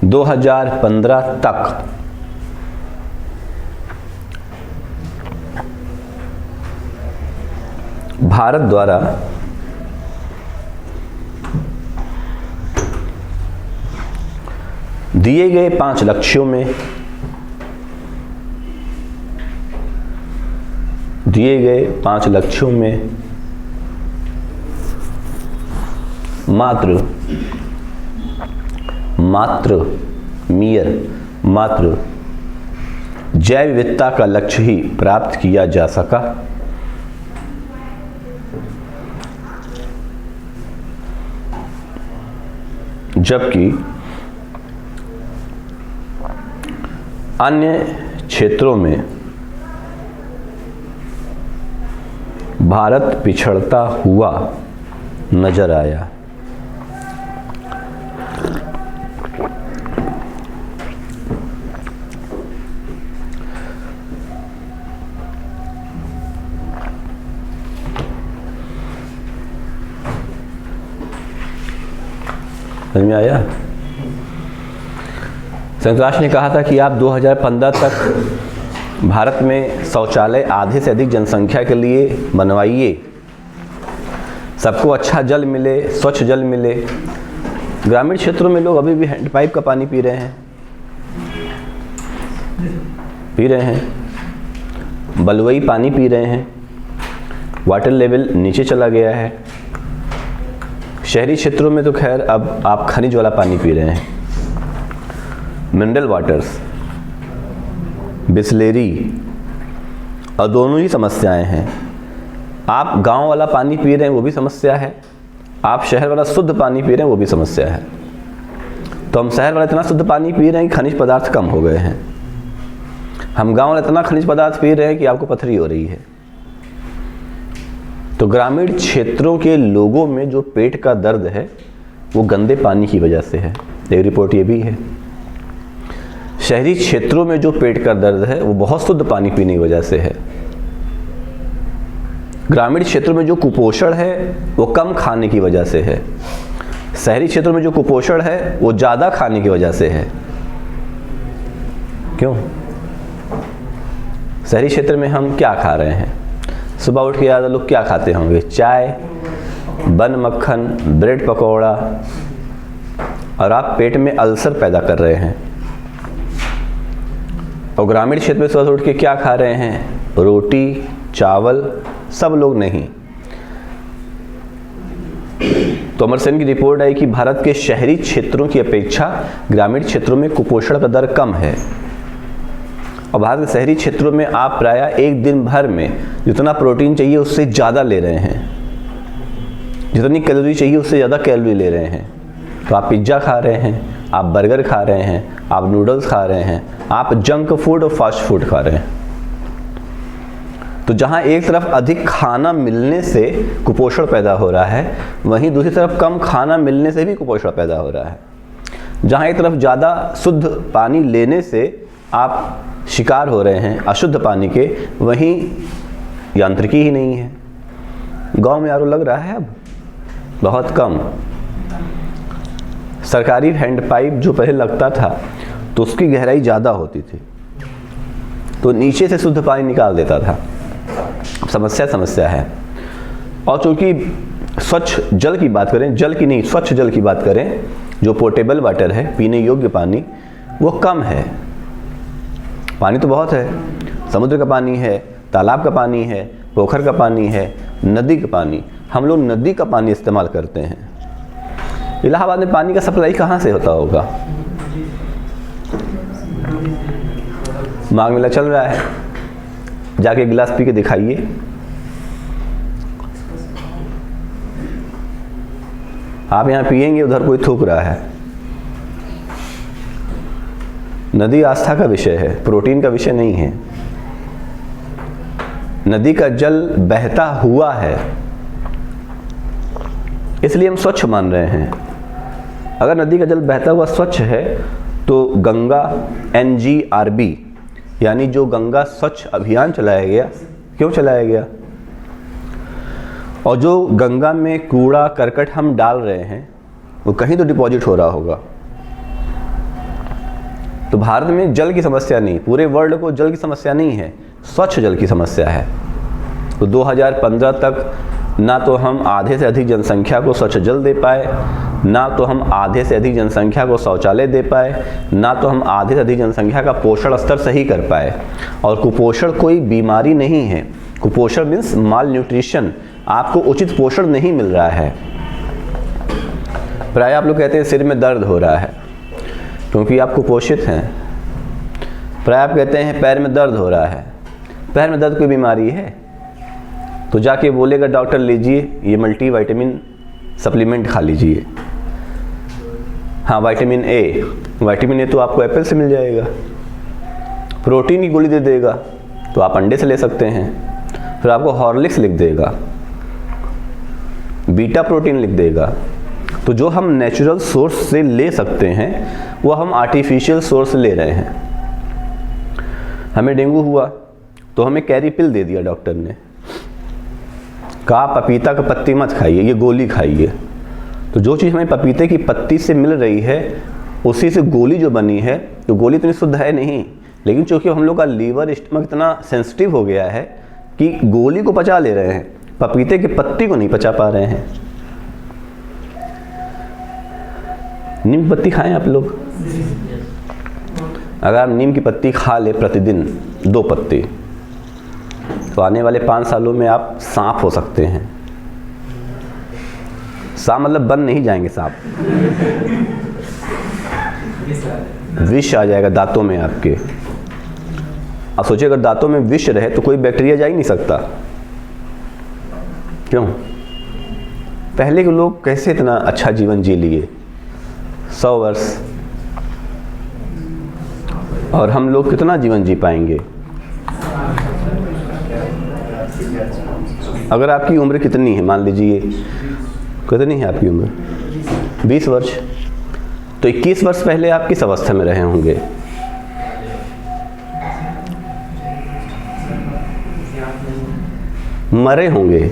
2015 तक भारत द्वारा दिए गए 5 लक्ष्यों में मात्र जैव विविधता का लक्ष्य ही प्राप्त किया जा सका। जबकि अन्य क्षेत्रों में भारत पिछड़ता हुआ नजर आया। समझ में आया? संयुक्त राष्ट्र ने कहा था कि आप 2015 तक भारत में शौचालय आधे से अधिक जनसंख्या के लिए बनवाइए, सबको अच्छा जल मिले, स्वच्छ जल मिले। ग्रामीण क्षेत्रों में लोग अभी भी हैंडपाइप का पानी पी रहे हैं, बलुई पानी पी रहे हैं, वाटर लेवल नीचे चला गया है। शहरी क्षेत्रों में तो खैर अब आप खनिज वाला पानी पी रहे हैं, मिनरल वाटर्स, बिस्लेरी, और दोनों ही समस्याएं हैं। आप गांव वाला पानी पी रहे हैं वो भी समस्या है, आप शहर वाला शुद्ध पानी पी रहे हैं वो भी समस्या है। तो हम शहर वाला इतना शुद्ध पानी पी रहे हैं कि खनिज पदार्थ कम हो गए हैं, हम गांव वाला इतना खनिज पदार्थ पी रहे हैं कि आपको पथरी हो रही है। तो ग्रामीण क्षेत्रों के लोगों में जो पेट का दर्द है वो गंदे पानी की वजह से है, एक रिपोर्ट ये भी है। शहरी क्षेत्रों में जो पेट का दर्द है वो बहुत शुद्ध पानी पीने की वजह से है। ग्रामीण क्षेत्रों में जो कुपोषण है वो कम खाने की वजह से है, शहरी क्षेत्रों में जो कुपोषण है वो ज़्यादा खाने की वजह से है। क्यों? शहरी क्षेत्र में हम क्या खा रहे हैं? सुबह उठ के ज़्यादा लोग क्या खाते होंगे? चाय, बन मक्खन, ब्रेड पकौड़ा, और आप पेट में अल्सर पैदा कर रहे हैं। और ग्रामीण क्षेत्र में सुबह उठ के क्या खा रहे हैं? रोटी, चावल, सब लोग नहीं। तो अमर सेन की रिपोर्ट आई कि भारत के शहरी क्षेत्रों की अपेक्षा ग्रामीण क्षेत्रों में कुपोषण का दर कम है। और भारत के शहरी क्षेत्रों में आप प्रायः एक दिन भर में जितना प्रोटीन चाहिए उससे ज़्यादा ले रहे हैं, जितनी कैलोरी चाहिए उससे ज़्यादा कैलोरी ले रहे हैं। तो आप पिज्ज़ा खा रहे हैं, आप बर्गर खा रहे हैं, आप नूडल्स खा रहे हैं, आप जंक फूड और फास्ट फूड खा रहे हैं। तो जहाँ एक तरफ अधिक खाना मिलने से कुपोषण पैदा हो रहा है, वहीं दूसरी तरफ कम खाना मिलने से भी कुपोषण पैदा हो रहा है। जहाँ एक तरफ ज़्यादा शुद्ध पानी लेने से आप शिकार हो रहे हैं अशुद्ध पानी के, वहीं यांत्रिकी ही नहीं है। गांव में आरओ लग रहा है अब बहुत कम। सरकारी हैंडपाइप जो पहले लगता था तो उसकी गहराई ज़्यादा होती थी, तो नीचे से शुद्ध पानी निकाल देता था। समस्या है। और चूँकि स्वच्छ जल की बात करें, जल की नहीं स्वच्छ जल की बात करें, जो पोर्टेबल वाटर है, पीने योग्य पानी, वो कम है। पानी तो बहुत है, समुद्र का पानी है, तालाब का पानी है, पोखर का पानी है, नदी का पानी। हम लोग नदी का पानी इस्तेमाल करते हैं। इलाहाबाद में पानी का सप्लाई कहाँ से होता होगा? माघ मेला चल रहा है, जाके गिलास पी के दिखाइए। आप यहाँ पिएंगे, उधर कोई थूक रहा है। नदी आस्था का विषय है, प्रोटीन का विषय नहीं है। नदी का जल बहता हुआ है, इसलिए हम स्वच्छ मान रहे हैं। अगर नदी का जल बहता हुआ स्वच्छ है तो गंगा NGRB यानी जो गंगा स्वच्छ अभियान चलाया गया, क्यों चलाया गया? और जो गंगा में कूड़ा करकट हम डाल रहे हैं वो कहीं तो डिपॉजिट हो रहा होगा। तो भारत में जल की समस्या नहीं, पूरे वर्ल्ड को जल की समस्या नहीं है, स्वच्छ जल की समस्या है। तो 2015 तक ना तो हम आधे से अधिक जनसंख्या को स्वच्छ जल दे पाए, ना तो हम आधे से अधिक जनसंख्या को शौचालय दे पाए, ना तो हम आधे से अधिक जनसंख्या का पोषण स्तर सही कर पाए। और कुपोषण कोई बीमारी नहीं है, कुपोषण मीन्स माल न्यूट्रिशन, आपको उचित पोषण नहीं मिल रहा है। प्रायः आप लोग कहते हैं सिर में दर्द हो रहा है क्योंकि आप कुपोषित हैं। फिर आप कहते हैं पैर में दर्द हो रहा है, पैर में दर्द कोई बीमारी है? तो जाके बोलेगा डॉक्टर लीजिए ये मल्टीविटामिन सप्लीमेंट खा लीजिए। हाँ, विटामिन ए तो आपको एप्पल से मिल जाएगा। प्रोटीन की गोली दे देगा तो आप अंडे से ले सकते हैं। फिर आपको हॉर्लिक्स लिख देगा, बीटा प्रोटीन लिख देगा। तो जो हम नेचुरल सोर्स से ले सकते हैं वो हम आर्टिफिशियल सोर्स से ले रहे हैं। हमें डेंगू हुआ तो हमें कैरी पिल दे दिया डॉक्टर ने, कहा पपीता का पत्ती मत खाइए, ये गोली खाइए। तो जो चीज़ हमें पपीते की पत्ती से मिल रही है उसी से गोली जो बनी है, तो गोली इतनी शुद्ध है नहीं, लेकिन चूँकि हम लोग का लीवर स्टमक इतना सेंसिटिव हो गया है कि गोली को पचा ले रहे हैं, पपीते की पत्ती को नहीं पचा पा रहे हैं। नीम की पत्ती खाएं आप लोग। अगर आप नीम की पत्ती खा ले प्रतिदिन 2 पत्ती, तो आने वाले 5 सालों में आप सांप हो सकते हैं। सांप मतलब बन नहीं जाएंगे, सांप विष आ जाएगा दांतों में आपके। आप सोचिए अगर दांतों में विष रहे तो कोई बैक्टीरिया जा ही नहीं सकता। क्यों? पहले के लोग कैसे इतना अच्छा जीवन जी लिए, 100 वर्ष, और हम लोग कितना जीवन जी पाएंगे? अगर आपकी उम्र कितनी है, मान लीजिए कितनी है आपकी उम्र, 20 वर्ष, तो 21 वर्ष पहले आप किस अवस्था में रहे होंगे? मरे होंगे।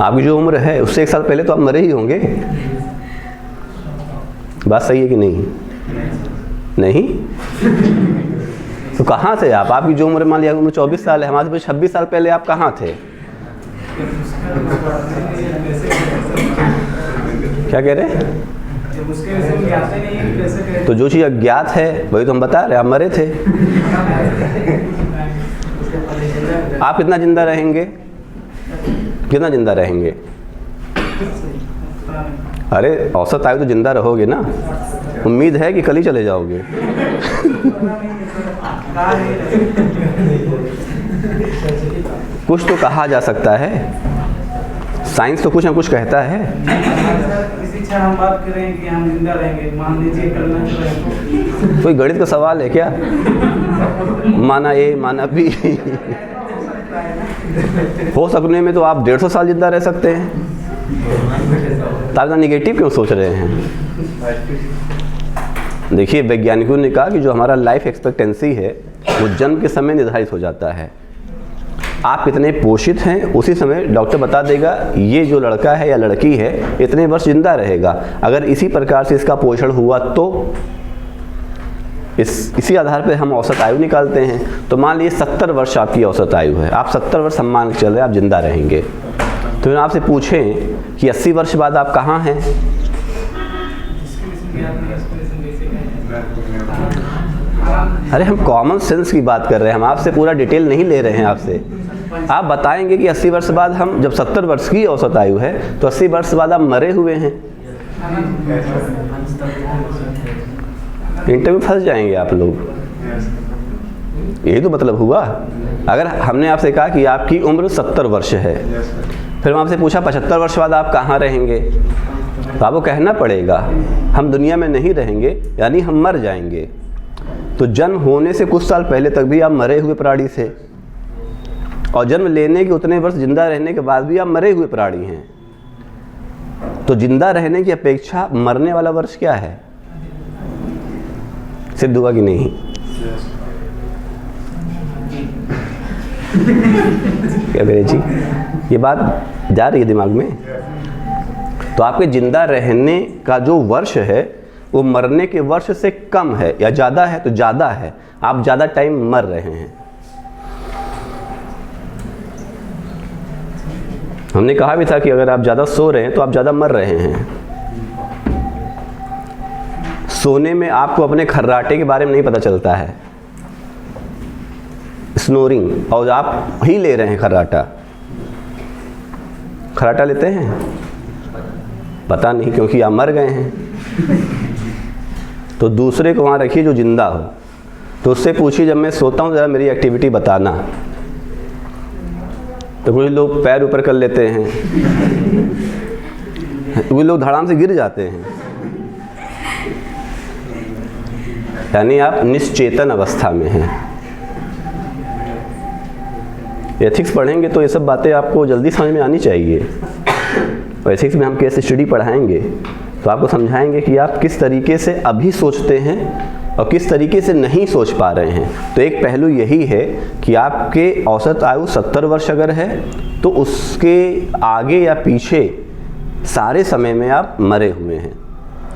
आपकी जो उम्र है उससे 1 साल पहले तो आप मरे ही होंगे। बात सही है कि नहीं? नहीं? तो कहाँ थे आप? आपकी जो उम्र मान लिया उम्र 24 साल है, हमारे 26 साल पहले आप कहाँ थे? क्या कह रहे हैं? तो जो चीज़ अज्ञात है वही तो हम बता रहे हैं, आप मरे थे। आप कितना जिंदा रहेंगे? कितना जिंदा रहेंगे? अरे औसत आयु तो जिंदा रहोगे ना। उम्मीद है कि कल ही चले जाओगे। कुछ तो कहा जा सकता है, साइंस तो कुछ ना कुछ कहता है। इसी क्षण हम बात कर रहे हैं कि हम जिंदा रहेंगे, मान लीजिए कल ना। कोई गणित का सवाल है क्या? माना ए माना बी। हो सकने में तो आप 150 साल जिंदा रह सकते हैं। ताकि निगेटिव क्यों सोच रहे हैं? देखिए, वैज्ञानिकों ने कहा कि जो हमारा लाइफ एक्सपेक्टेंसी है वो जन्म के समय निर्धारित हो जाता है। आप कितने पोषित हैं उसी समय डॉक्टर बता देगा ये जो लड़का है या लड़की है इतने वर्ष जिंदा रहेगा। अगर इसी प्रकार से इसका पोषण हुआ तो इसी आधार पर हम औसत आयु निकालते हैं। तो मान लीजिए 70 वर्ष आपकी औसत आयु है, आप 70 वर्ष हम मान के चल रहे हैं आप जिंदा रहेंगे। तो फिर आपसे पूछें कि 80 वर्ष बाद आप कहाँ हैं? अरे हम कॉमन सेंस की बात कर रहे हैं, हम आपसे पूरा डिटेल नहीं ले रहे हैं आपसे। आप बताएंगे कि 80 वर्ष बाद हम, जब 70 वर्ष की औसत आयु है तो 80 वर्ष बाद आप मरे हुए हैं। इंटरव्यू फंस जाएंगे आप लोग। यही तो मतलब हुआ। अगर हमने आपसे कहा कि आपकी उम्र 70 वर्ष है, फिर हम आपसे पूछा 75 वर्ष बाद आप कहाँ रहेंगे, तो आपको कहना पड़ेगा हम दुनिया में नहीं रहेंगे, यानी हम मर जाएंगे। तो जन्म होने से कुछ साल पहले तक भी आप मरे हुए प्राणी थे, और जन्म लेने के उतने वर्ष जिंदा रहने के बाद भी आप मरे हुए प्राणी हैं। तो जिंदा रहने की अपेक्षा मरने वाला वर्ष क्या है? सिद्ध हुआ कि नहीं? क्या मेरे जी, ये बात जा रही है दिमाग में? तो आपके जिंदा रहने का जो वर्ष है वो मरने के वर्ष से कम है या ज़्यादा है? तो ज़्यादा है, आप ज़्यादा टाइम मर रहे हैं। हमने कहा भी था कि अगर आप ज़्यादा सो रहे हैं तो आप ज़्यादा मर रहे हैं। सोने में आपको अपने खर्राटे के बारे में नहीं पता चलता है, स्नोरिंग, और आप ही ले रहे हैं खर्राटा। खर्राटा लेते हैं? पता नहीं, क्योंकि आप मर गए हैं। तो दूसरे को वहाँ रखिए जो जिंदा हो, तो उससे पूछिए जब मैं सोता हूँ ज़रा मेरी एक्टिविटी बताना। तो कुछ लोग पैर ऊपर कर लेते हैं, कुछ लोग धड़ाम से गिर जाते हैं, यानी आप निश्चेतन अवस्था में हैं। एथिक्स पढ़ेंगे तो ये सब बातें आपको जल्दी समझ में आनी चाहिए। और एथिक्स में हम केस स्टडी पढ़ाएंगे तो आपको समझाएंगे कि आप किस तरीके से अभी सोचते हैं और किस तरीके से नहीं सोच पा रहे हैं। तो एक पहलू यही है कि आपके औसत आयु 70 वर्ष अगर है तो उसके आगे या पीछे सारे समय में आप मरे हुए हैं,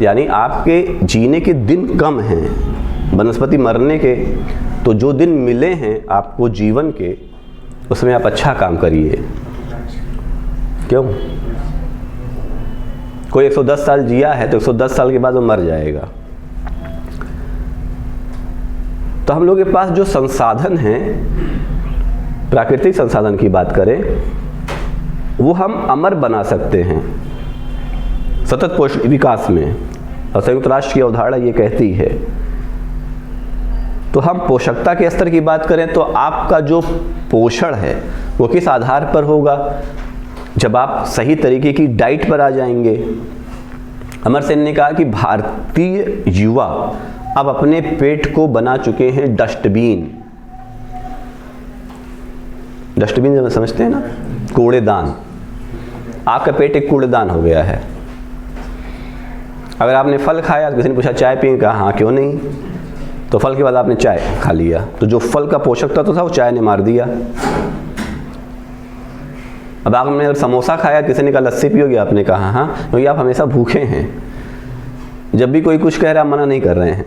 यानी आपके जीने के दिन कम हैं बनस्पति मरने के। तो जो दिन मिले हैं आपको जीवन के, उसमें आप अच्छा काम करिए। क्यों? कोई 110 साल जिया है तो 110 साल के बाद वो मर जाएगा। तो हम लोग के पास जो संसाधन हैं, प्राकृतिक संसाधन की बात करें, वो हम अमर बना सकते हैं सतत पोषण विकास में। और संयुक्त राष्ट्र की अवधारणा ये कहती है। तो हम पोषकता के स्तर की बात करें तो आपका जो पोषण है वो किस आधार पर होगा? जब आप सही तरीके की डाइट पर आ जाएंगे। अमर सेन ने कहा कि भारतीय युवा अब अपने पेट को बना चुके हैं डस्टबिन। डस्टबिन जब समझते हैं ना, कूड़ेदान। आपका पेट एक कूड़ेदान हो गया है। अगर आपने फल खाया तो किसी ने पूछा चाय पिएंगे, कहा हाँ क्यों नहीं, तो फल के बाद आपने चाय खा लिया, तो जो फल का पोषक तत्व था वो चाय ने मार दिया। अब आपने अगर समोसा खाया, किसी ने कहा लस्सी पियोगे, आपने कहा हाँ, क्योंकि आप हमेशा भूखे हैं। जब भी कोई कुछ कह रहा है, मना नहीं कर रहे हैं,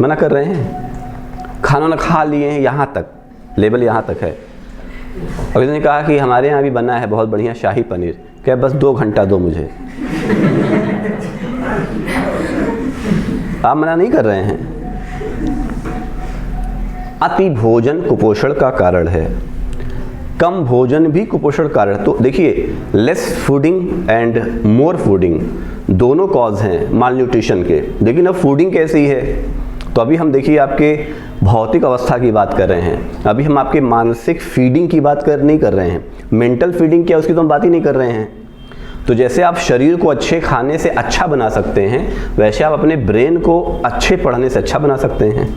मना कर रहे हैं। खाना ना खा लिए हैं, यहाँ तक लेवल यहाँ तक है। और किसी ने कहा कि हमारे यहाँ भी बना है बहुत बढ़िया शाही पनीर, क्या बस 2 घंटा दो मुझे। आप मना नहीं कर रहे हैं। अति भोजन कुपोषण का कारण है, कम भोजन भी कुपोषण कारण। तो देखिए, less fooding and more fooding दोनों कॉज हैं माल न्यूट्रिशन के। लेकिन अब फूडिंग कैसी है? तो अभी हम देखिए आपके भौतिक अवस्था की बात कर रहे हैं, अभी हम आपके मानसिक फीडिंग की बात नहीं कर रहे हैं। मेंटल फीडिंग क्या, उसकी तो हम बात ही नहीं कर रहे हैं। तो जैसे आप शरीर को अच्छे खाने से अच्छा बना सकते हैं, वैसे आप अपने ब्रेन को अच्छे पढ़ने से अच्छा बना सकते हैं।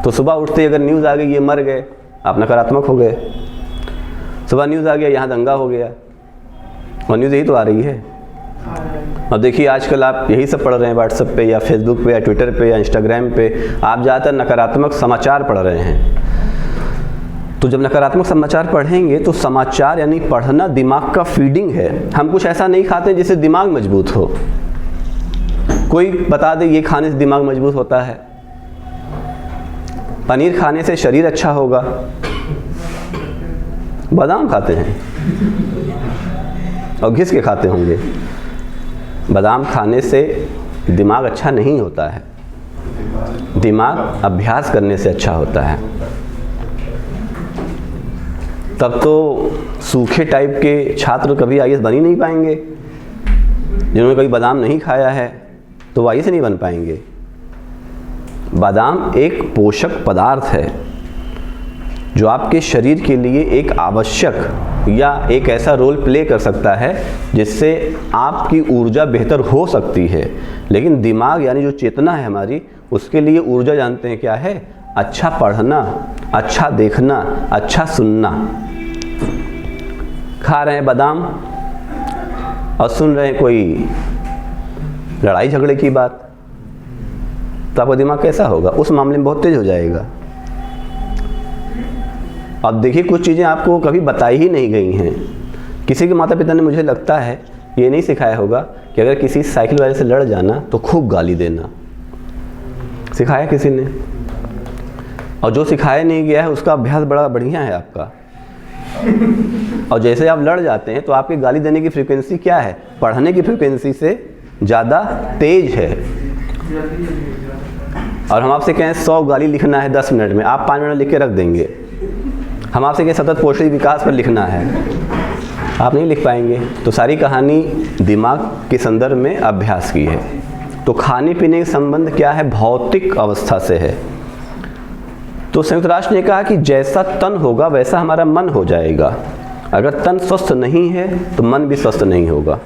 तो सुबह उठते अगर न्यूज़ आ गई ये मर गए, आप नकारात्मक हो गए। सुबह न्यूज़ आ गया यहाँ दंगा हो गया, और न्यूज़ यही तो आ रही है। अब देखिए आजकल आप यही सब पढ़ रहे हैं व्हाट्सएप पे या फेसबुक पे या ट्विटर पे या इंस्टाग्राम पे, आप ज़्यादातर नकारात्मक समाचार पढ़ रहे हैं। तो जब नकारात्मक समाचार पढ़ेंगे तो समाचार यानी पढ़ना दिमाग का फीडिंग है। हम कुछ ऐसा नहीं खाते जिससे दिमाग मजबूत हो। कोई बता दे ये खाने से दिमाग मजबूत होता है। पनीर खाने से शरीर अच्छा होगा। बादाम खाते हैं और घिस के खाते होंगे। बादाम खाने से दिमाग अच्छा नहीं होता है, दिमाग अभ्यास करने से अच्छा होता है। तब तो सूखे टाइप के छात्र कभी आईएएस बन ही नहीं पाएंगे। जिन्होंने कभी बादाम नहीं खाया है तो वो आईएएस नहीं बन पाएंगे। बादाम एक पोषक पदार्थ है जो आपके शरीर के लिए एक आवश्यक या एक ऐसा रोल प्ले कर सकता है जिससे आपकी ऊर्जा बेहतर हो सकती है। लेकिन दिमाग यानी जो चेतना है हमारी, उसके लिए ऊर्जा जानते हैं क्या है? अच्छा पढ़ना, अच्छा देखना, अच्छा सुनना। खा रहे हैं बादाम और सुन रहे हैं कोई लड़ाई झगड़े की बात, तो आपका दिमाग कैसा होगा? उस मामले में बहुत तेज हो जाएगा। अब देखिए कुछ चीज़ें आपको कभी बताई ही नहीं गई हैं। किसी के माता पिता ने, मुझे लगता है, ये नहीं सिखाया होगा कि अगर किसी साइकिल वाले से लड़ जाना तो खूब गाली देना। सिखाया किसी ने? और जो सिखाया नहीं गया है उसका अभ्यास बड़ा बढ़िया है आपका। और जैसे आप लड़ जाते हैं तो आपकी गाली देने की फ्रीक्वेंसी क्या है? पढ़ने की फ्रीक्वेंसी से ज़्यादा तेज है। और हम आपसे कहें 100 गाली लिखना है 10 मिनट में, आप 5 मिनट लिख के रख देंगे। हम आपसे कहें सतत पोषण विकास पर लिखना है, आप नहीं लिख पाएंगे। तो सारी कहानी दिमाग के संदर्भ में अभ्यास की है। तो खाने पीने का संबंध क्या है? भौतिक अवस्था से है। तो संयुक्त राष्ट्र ने कहा कि जैसा तन होगा वैसा हमारा मन हो जाएगा। अगर तन स्वस्थ नहीं है तो मन भी स्वस्थ नहीं होगा।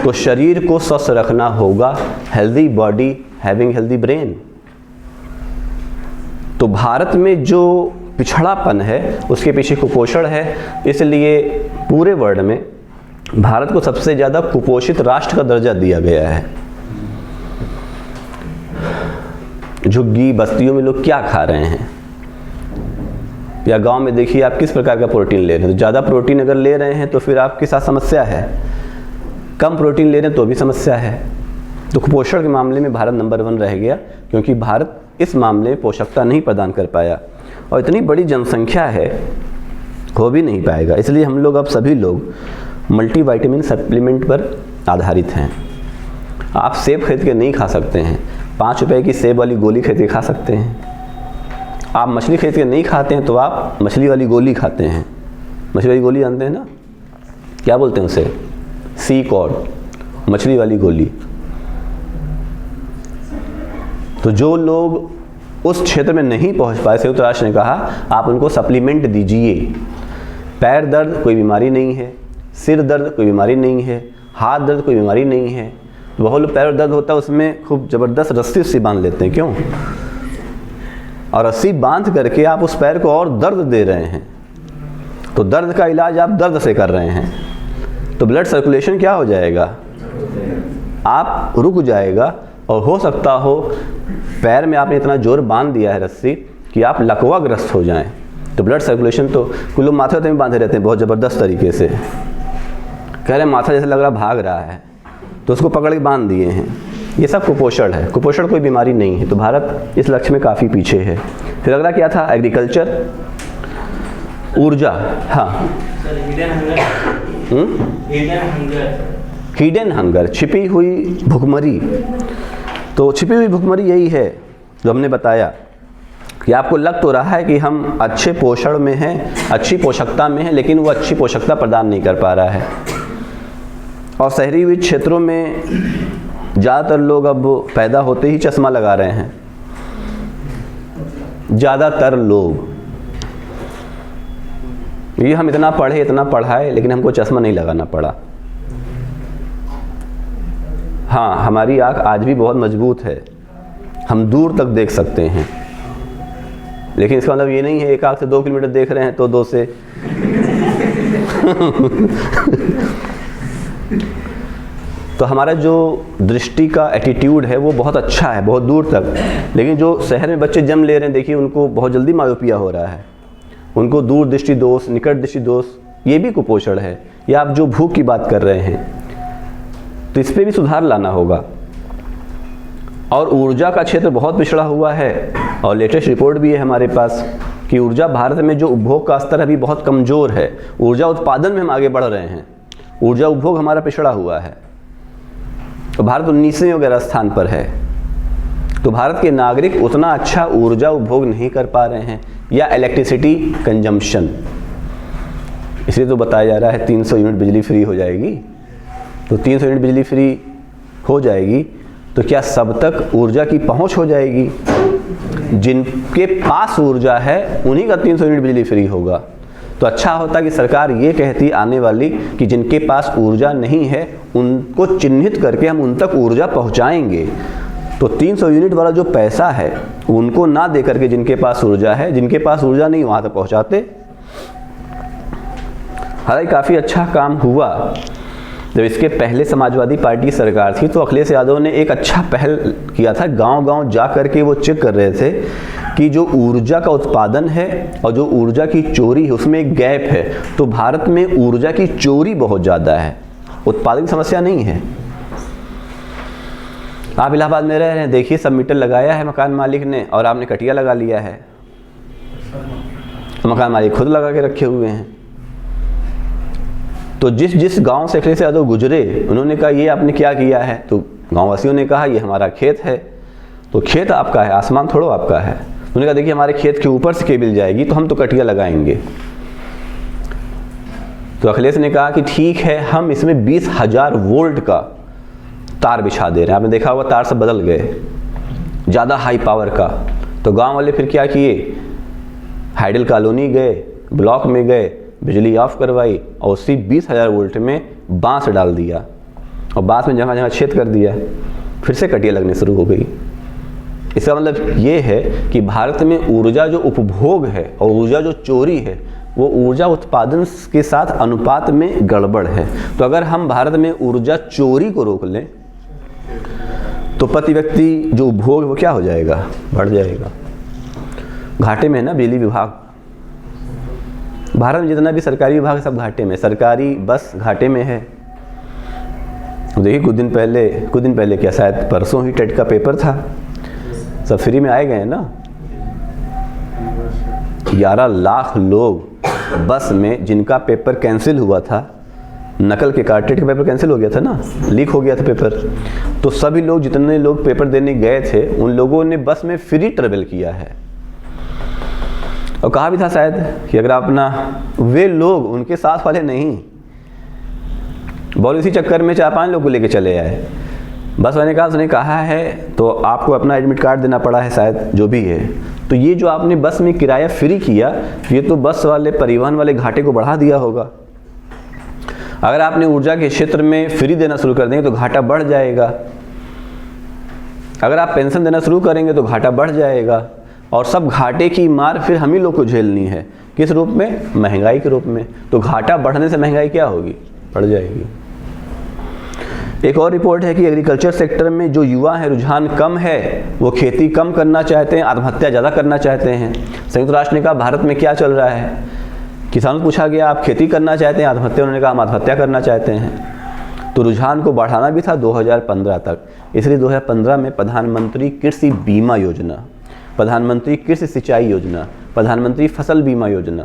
तो शरीर को स्वस्थ रखना होगा। Healthy body having healthy brain. तो भारत में जो पिछड़ापन है उसके पीछे कुपोषण है, इसलिए पूरे वर्ल्ड में भारत को सबसे ज़्यादा कुपोषित राष्ट्र का दर्जा दिया गया है। झुग्गी बस्तियों में लोग क्या खा रहे हैं, या गांव में देखिए आप किस प्रकार का प्रोटीन ले रहे हैं। तो ज़्यादा प्रोटीन अगर ले रहे हैं तो फिर आपके साथ समस्या है, कम प्रोटीन ले रहे हैं तो भी समस्या है। तो कुपोषण के मामले में भारत नंबर 1 रह गया, क्योंकि भारत इस मामले में पोषकता नहीं प्रदान कर पाया। और इतनी बड़ी जनसंख्या है, हो भी नहीं पाएगा। इसलिए हम लोग अब सभी लोग मल्टीविटामिन सप्लीमेंट पर आधारित हैं। आप सेब खरीद के नहीं खा सकते हैं, 5 रुपए की सेब वाली गोली खरीद के खा सकते हैं। आप मछली खरीद के नहीं खाते हैं तो आप मछली वाली गोली खाते हैं। मछली वाली गोली जानते हैं ना, क्या बोलते हैं उसे? सी कॉड, मछली वाली गोली। तो जो लोग उस क्षेत्र में नहीं पहुंच पाए, संयुक्त राष्ट्र ने कहा आप उनको सप्लीमेंट दीजिए। पैर दर्द कोई बीमारी नहीं है, सिर दर्द कोई बीमारी नहीं है, हाथ दर्द कोई बीमारी नहीं है। तो बहुत लोग पैर दर्द होता है उसमें खूब ज़बरदस्त रस्सी बांध लेते हैं, क्यों? और रस्सी बांध करके आप उस पैर को और दर्द दे रहे हैं। तो दर्द का इलाज आप दर्द से कर रहे हैं, तो ब्लड सर्कुलेशन क्या हो जाएगा? आप रुक जाएगा। और हो सकता हो पैर में आपने इतना जोर बांध दिया है रस्सी कि आप लकवाग्रस्त हो जाएं। तो ब्लड सर्कुलेशन तो कुछ लोग माथे में बांधे रहते हैं बहुत ज़बरदस्त तरीके से, कह रहे हैं माथा जैसे लग रहा भाग रहा है, तो उसको पकड़ के बांध दिए हैं। ये सब कुपोषण है। कुपोषण कोई बीमारी नहीं है। तो भारत इस लक्ष्य में काफ़ी पीछे है। फिर अगला क्या था? एग्रीकल्चर, ऊर्जा। हाँ, हिडन हंगर, छिपी हुई भुखमरी। तो छिपी हुई भुखमरी यही है जो हमने बताया कि आपको लग तो रहा है कि हम अच्छे पोषण में हैं, अच्छी पोषकता में हैं, लेकिन वो अच्छी पोषकता प्रदान नहीं कर पा रहा है। और शहरी हुई क्षेत्रों में ज़्यादातर लोग अब पैदा होते ही चश्मा लगा रहे हैं। ज़्यादातर लोग, ये हम इतना पढ़े इतना पढ़ाए लेकिन हमको चश्मा नहीं लगाना पड़ा। हाँ, हमारी आँख आज भी बहुत मजबूत है, हम दूर तक देख सकते हैं, लेकिन इसका मतलब ये नहीं है एक आँख से 2 किलोमीटर देख रहे हैं तो 2 से तो हमारा जो दृष्टि का एटीट्यूड है वो बहुत अच्छा है, बहुत दूर तक। लेकिन जो शहर में बच्चे जन्म ले रहे हैं, देखिए उनको बहुत जल्दी मायोपिया हो रहा है, उनको दूर दृष्टि दोष, निकट दृष्टि दोष, ये भी कुपोषण है। या आप जो भूख की बात कर रहे हैं, तो इस पर भी सुधार लाना होगा। और ऊर्जा का क्षेत्र बहुत पिछड़ा हुआ है, और लेटेस्ट रिपोर्ट भी है हमारे पास कि ऊर्जा भारत में जो उपभोग का स्तर अभी बहुत कमज़ोर है। ऊर्जा उत्पादन में हम आगे बढ़ रहे हैं, ऊर्जा उपभोग हमारा पिछड़ा हुआ है। तो भारत 19वें वगैरह स्थान पर है। तो भारत के नागरिक उतना अच्छा ऊर्जा उपभोग नहीं कर पा रहे हैं, या इलेक्ट्रिसिटी कंजम्पशन। इसलिए तो बताया जा रहा है 300 यूनिट बिजली फ्री हो जाएगी। तो 300 यूनिट बिजली फ्री हो जाएगी तो क्या सब तक ऊर्जा की पहुंच हो जाएगी? जिनके पास ऊर्जा है उन्हीं का 300 यूनिट बिजली फ्री होगा। तो अच्छा होता कि सरकार ये कहती आने वाली कि जिनके पास ऊर्जा नहीं है उनको चिन्हित करके हम उन तक ऊर्जा पहुंचाएंगे। तो 300 यूनिट वाला जो पैसा है उनको ना दे करके जिनके पास ऊर्जा है, जिनके पास ऊर्जा नहीं वहाँ तक पहुँचाते। हालांकि काफ़ी अच्छा काम हुआ। जब इसके पहले समाजवादी पार्टी की सरकार थी तो अखिलेश यादव ने एक अच्छा पहल किया था। गांव-गांव जा करके वो चेक कर रहे थे कि जो ऊर्जा का उत्पादन है और जो ऊर्जा की चोरी है उसमें एक गैप है। तो भारत में ऊर्जा की चोरी बहुत ज़्यादा है, उत्पादन की समस्या नहीं है। आप इलाहाबाद में रह रहे हैं, देखिए सब मीटर लगाया है मकान मालिक ने और आपने कटिया लगा लिया है। मकान मालिक खुद लगा के रखे हुए हैं। तो जिस गांव से अखिलेश यादव गुजरे उन्होंने कहा ये आपने क्या किया है? तो गांववासियों ने कहा ये हमारा खेत है। तो खेत आपका है, आसमान थोड़ा आपका है। उन्होंने कहा देखिए हमारे खेत के ऊपर से केबल जाएगी तो हम तो कटिया लगाएंगे। तो अखिलेश ने कहा कि ठीक है, हम इसमें 20,000 वोल्ट का तार बिछा दे रहे हैं। आपने देखा होगा तार सब बदल गए, ज़्यादा हाई पावर का। तो गांव वाले फिर क्या किए, हाइडल कॉलोनी गए, ब्लॉक में गए, बिजली ऑफ करवाई और उसी 20,000 वोल्ट में बांस डाल दिया और बांस में जगह जगह छेद कर दिया, फिर से कटिया लगने शुरू हो गई। इसका मतलब ये है कि भारत में ऊर्जा जो उपभोग है और ऊर्जा जो चोरी है वो ऊर्जा उत्पादन के साथ अनुपात में गड़बड़ है। तो अगर हम भारत में ऊर्जा चोरी को रोक लें तो प्रति व्यक्ति जो उपभोग है वो क्या हो जाएगा, बढ़ जाएगा। घाटे में है ना बिजली विभाग, भारत में जितना भी सरकारी विभाग है सब घाटे में, सरकारी बस घाटे में है। देखिए कुछ दिन पहले क्या, शायद परसों ही टेट का पेपर था, सब फ्री में आए गए ना। 11 लाख लोग बस में जिनका पेपर कैंसिल हुआ था, नकल के कारण टेट का पेपर कैंसिल हो गया था ना, लीक हो गया था पेपर, तो सभी लोग जितने लोग पेपर देने गए थे उन लोगों ने बस में फ्री ट्रेवल किया है। और कहा भी था शायद कि अगर अपना वे लोग उनके साथ वाले नहीं बोल, इसी चक्कर में 4-5 लोग को लेके चले आए। बस वाले का उसने कहा है तो आपको अपना एडमिट कार्ड देना पड़ा है शायद, जो भी है। तो ये जो आपने बस में किराया फ्री किया, ये तो बस वाले परिवहन वाले घाटे को बढ़ा दिया होगा। अगर आपने ऊर्जा के क्षेत्र में फ्री देना शुरू कर देंगे तो घाटा बढ़ जाएगा। अगर आप पेंशन देना शुरू करेंगे तो घाटा बढ़ जाएगा। और सब घाटे की मार फिर हम ही लोग को झेलनी है। किस रूप में? महंगाई के रूप में। तो घाटा बढ़ने से महंगाई क्या होगी? बढ़ जाएगी। एक और रिपोर्ट है कि एग्रीकल्चर सेक्टर में जो युवा है रुझान कम है, वो खेती कम करना चाहते हैं, आत्महत्या ज़्यादा करना चाहते हैं। संयुक्त राष्ट्र ने कहा भारत में क्या चल रहा है, किसानों से पूछा गया आप खेती करना चाहते हैं आत्महत्या, उन्होंने कहा हम आत्महत्या करना चाहते हैं। तो रुझान को बढ़ाना भी था 2015 तक, इसलिए 2015 में प्रधानमंत्री कृषि बीमा योजना, प्रधानमंत्री कृषि सिंचाई योजना, प्रधानमंत्री फसल बीमा योजना,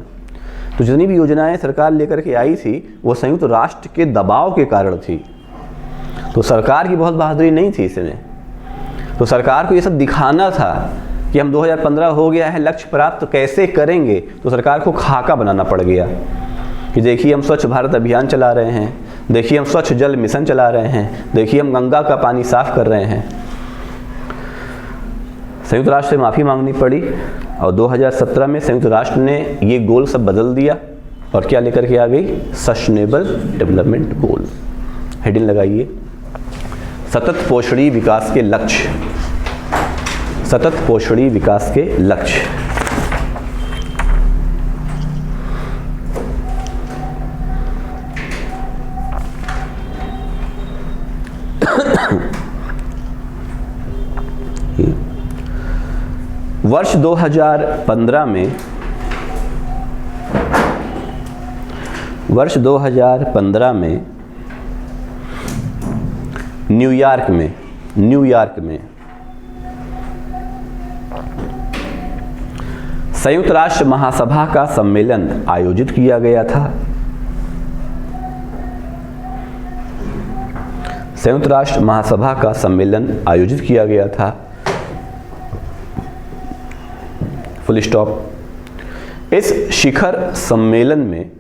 तो जितनी भी योजनाएं सरकार लेकर के आई थी वो संयुक्त राष्ट्र के दबाव के कारण थी। तो सरकार की बहुत बहादुरी नहीं थी इसमें। तो सरकार को ये सब दिखाना था कि हम 2015 हो गया है, लक्ष्य प्राप्त तो कैसे करेंगे। तो सरकार को खाका बनाना पड़ गया कि देखिए हम स्वच्छ भारत अभियान चला रहे हैं, देखिए हम स्वच्छ जल मिशन चला रहे हैं, देखिए हम गंगा का पानी साफ कर रहे हैं। संयुक्त राष्ट्र से माफ़ी मांगनी पड़ी और 2017 में संयुक्त राष्ट्र ने ये गोल सब बदल दिया और क्या लेकर के आ गई? Sustainable development goal. हेडिंग लगाइए, सतत पोषणीय विकास के लक्ष्य, सतत पोषणीय विकास के लक्ष्य। वर्ष 2015 में, वर्ष 2015 में न्यूयॉर्क में संयुक्त राष्ट्र महासभा का सम्मेलन आयोजित किया गया था। संयुक्त राष्ट्र महासभा का सम्मेलन आयोजित किया गया था, फुल स्टॉप। इस शिखर सम्मेलन में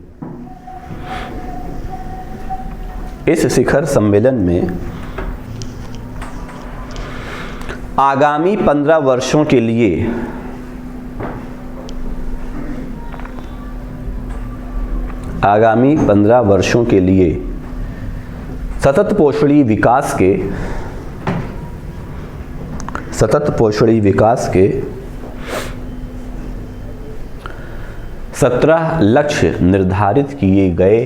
आगामी 15 वर्षों के लिए सतत पोषणीय विकास के 17 लक्ष्य निर्धारित किए गए।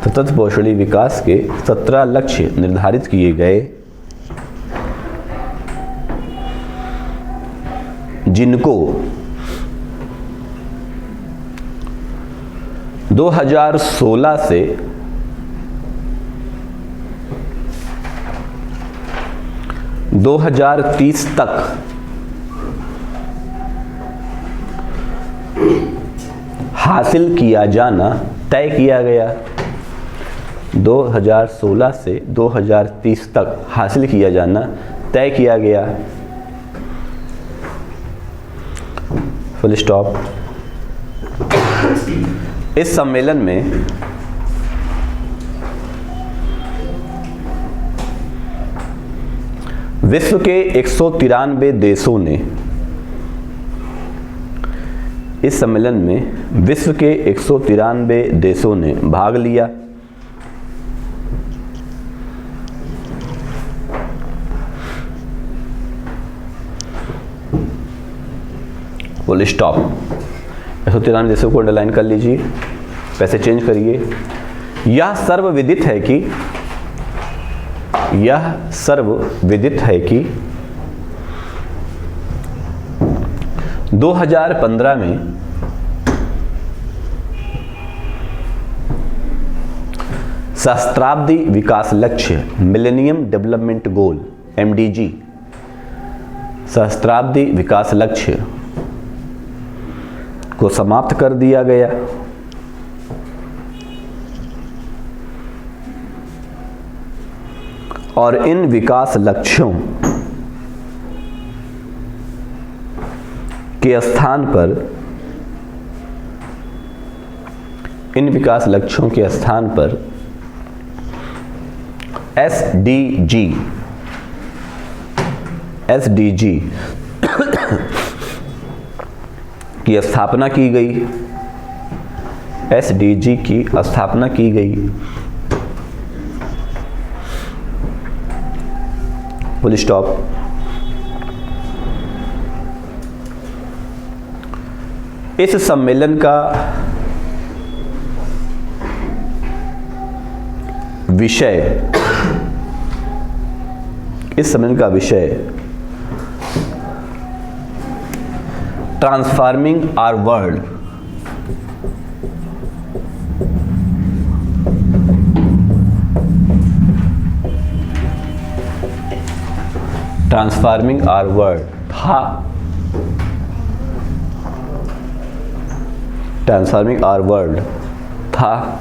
सतत पोषणीय विकास के 17 लक्ष्य निर्धारित किए गए, जिनको 2016 से 2030 तक हासिल किया जाना तय किया गया। 2016 से 2030 तक हासिल किया जाना तय किया गया। Full stop. इस सम्मेलन में विश्व के 193 देशों ने, इस सम्मेलन में विश्व के 193 देशों ने भाग लिया। Full stop. 193 देशों को अंडरलाइन कर लीजिए, पैसे चेंज करिए। यह सर्वविदित है कि 2015 में सहस्त्राब्दी विकास लक्ष्य मिलेनियम डेवलपमेंट गोल MDG, सहस्त्राब्दी विकास लक्ष्य को समाप्त कर दिया गया। और इन विकास लक्ष्यों के स्थान पर, SDG की स्थापना की गई। SDG की स्थापना की गई। Full stop. इस सम्मेलन का विषय ट्रांसफॉर्मिंग आवर वर्ल्ड, था। ट्रांसफॉर्मिंग आवर वर्ल्ड था,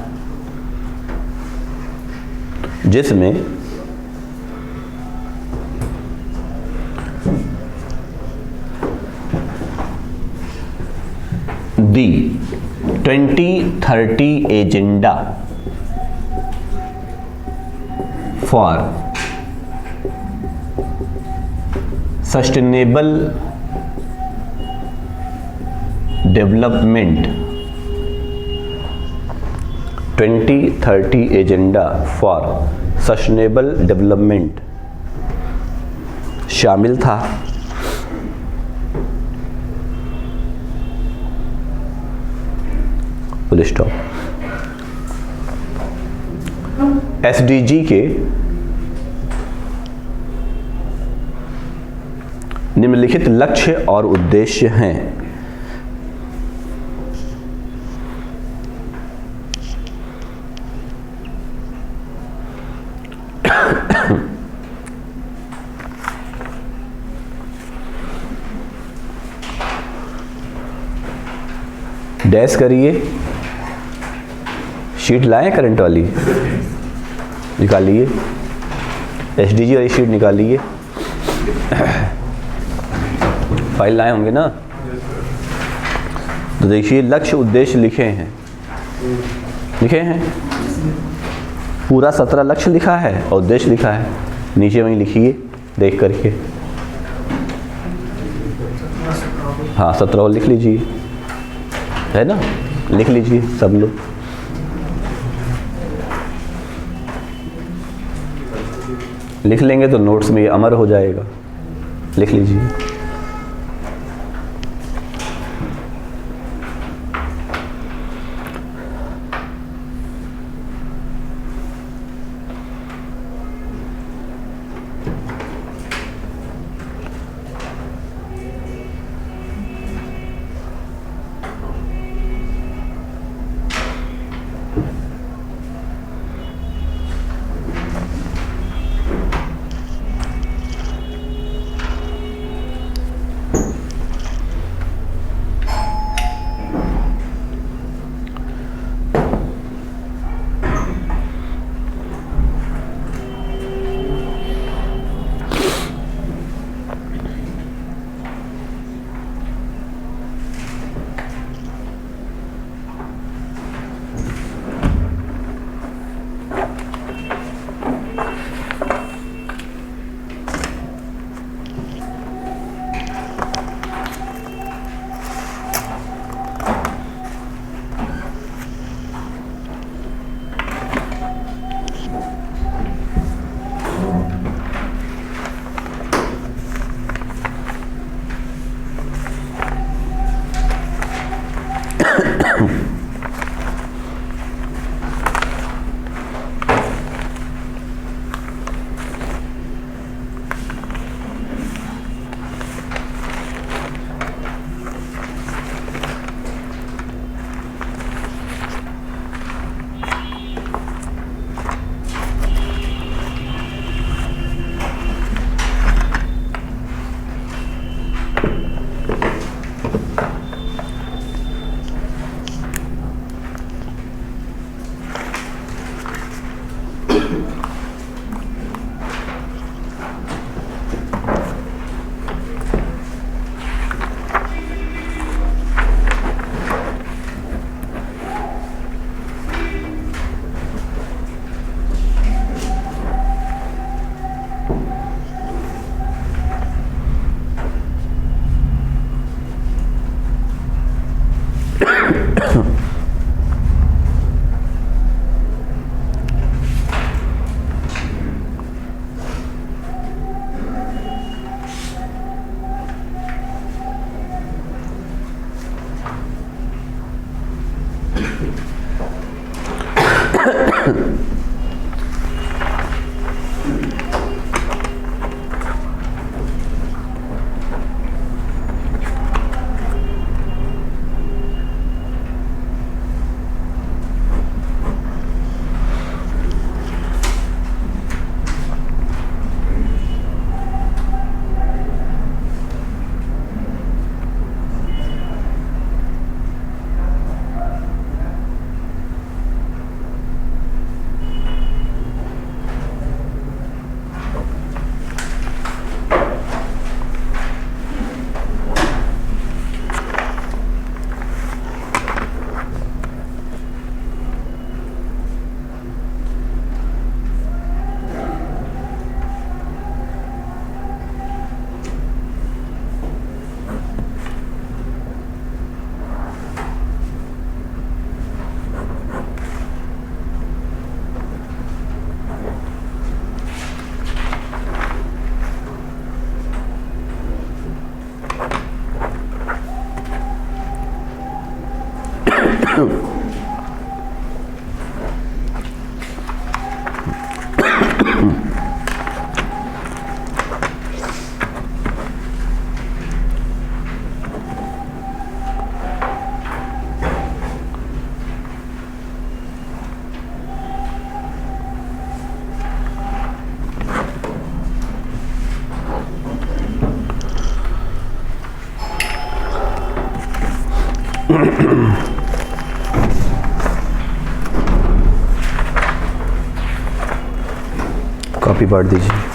जिसमें दी 2030 agenda for sustainable development, 2030 agenda for sustainable development शामिल था। Full stop. SDG के निम्नलिखित लक्ष्य और उद्देश्य हैं। डैश करिए, शीट लाएं करंट वाली, निकालिए। SDG वाली शीट निकालिए। फाइल लाए होंगे ना, तो देखिए लक्ष्य उद्देश्य लिखे हैं, पूरा 17 लक्ष्य लिखा है और उद्देश्य लिखा है। नीचे वहीं लिखिए देख करके। हाँ 17 लिख लीजिए, है ना, लिख लीजिए सब लोग। लिख लेंगे तो नोट्स में ये अमर हो जाएगा। लिख लीजिए। कॉपी पढ़ दीजिए।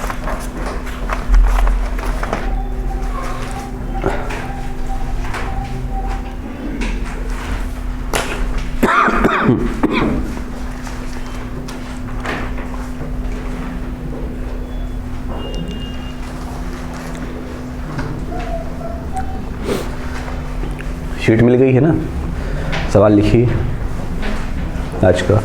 शीट मिल गई है ना, सवाल लिखिए आज का।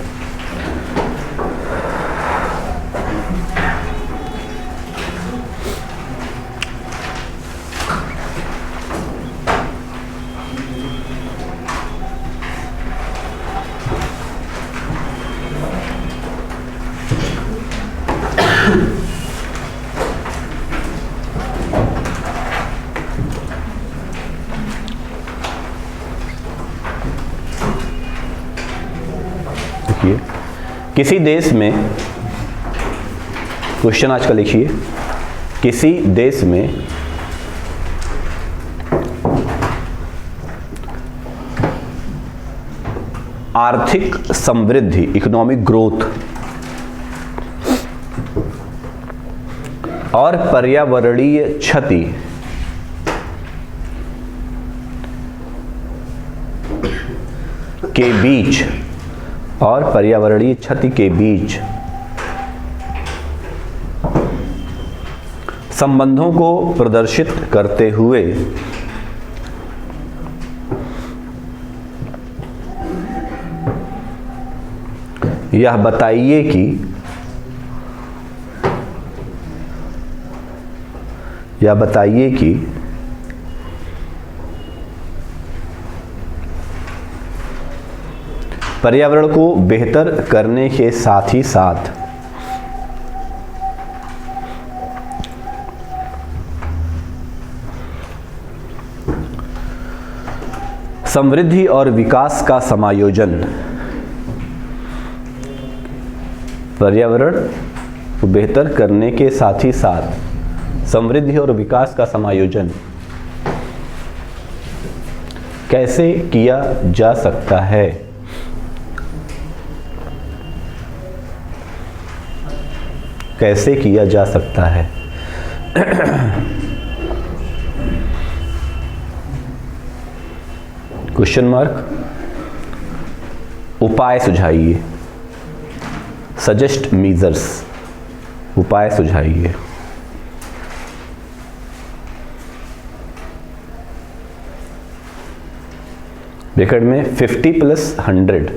किसी देश में, क्वेश्चन आज का लिखिए, किसी देश में आर्थिक समृद्धि, इकोनॉमिक ग्रोथ और पर्यावरणीय क्षति के बीच संबंधों को प्रदर्शित करते हुए यह बताइए कि पर्यावरण को बेहतर करने के साथ ही साथ समृद्धि और विकास का समायोजन, पर्यावरण को बेहतर करने के साथ ही साथ समृद्धि और विकास का समायोजन कैसे किया जा सकता है? कैसे किया जा सकता है? Question mark. उपाय सुझाइए, सजेस्ट मीजर्स, उपाय सुझाइए। ब्रैकेट में 50 + 100,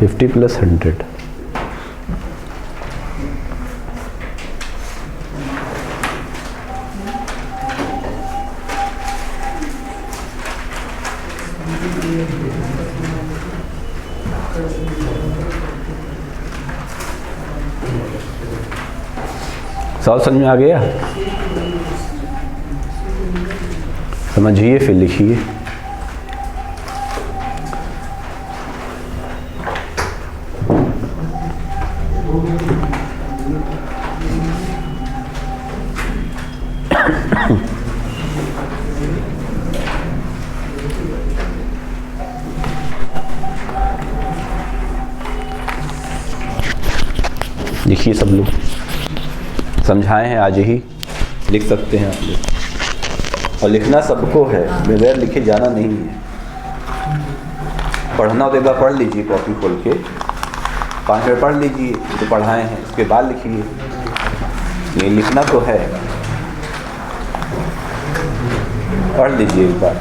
50 + 100। सवाल समझ में आ गया? समझिए फिर लिखिए। लिखिए सब लोग, समझाए हैं आज ही, लिख सकते हैं आप लोग। और लिखना सबको है, बगैर लिखे जाना नहीं है। पढ़ना तो एक बार पढ़ लीजिए, कॉपी खोल के 5 मिनट पढ़ लीजिए तो पढ़ाए हैं, उसके बाद लिखिए। ये लिखना तो है, पढ़ लीजिए एक बार।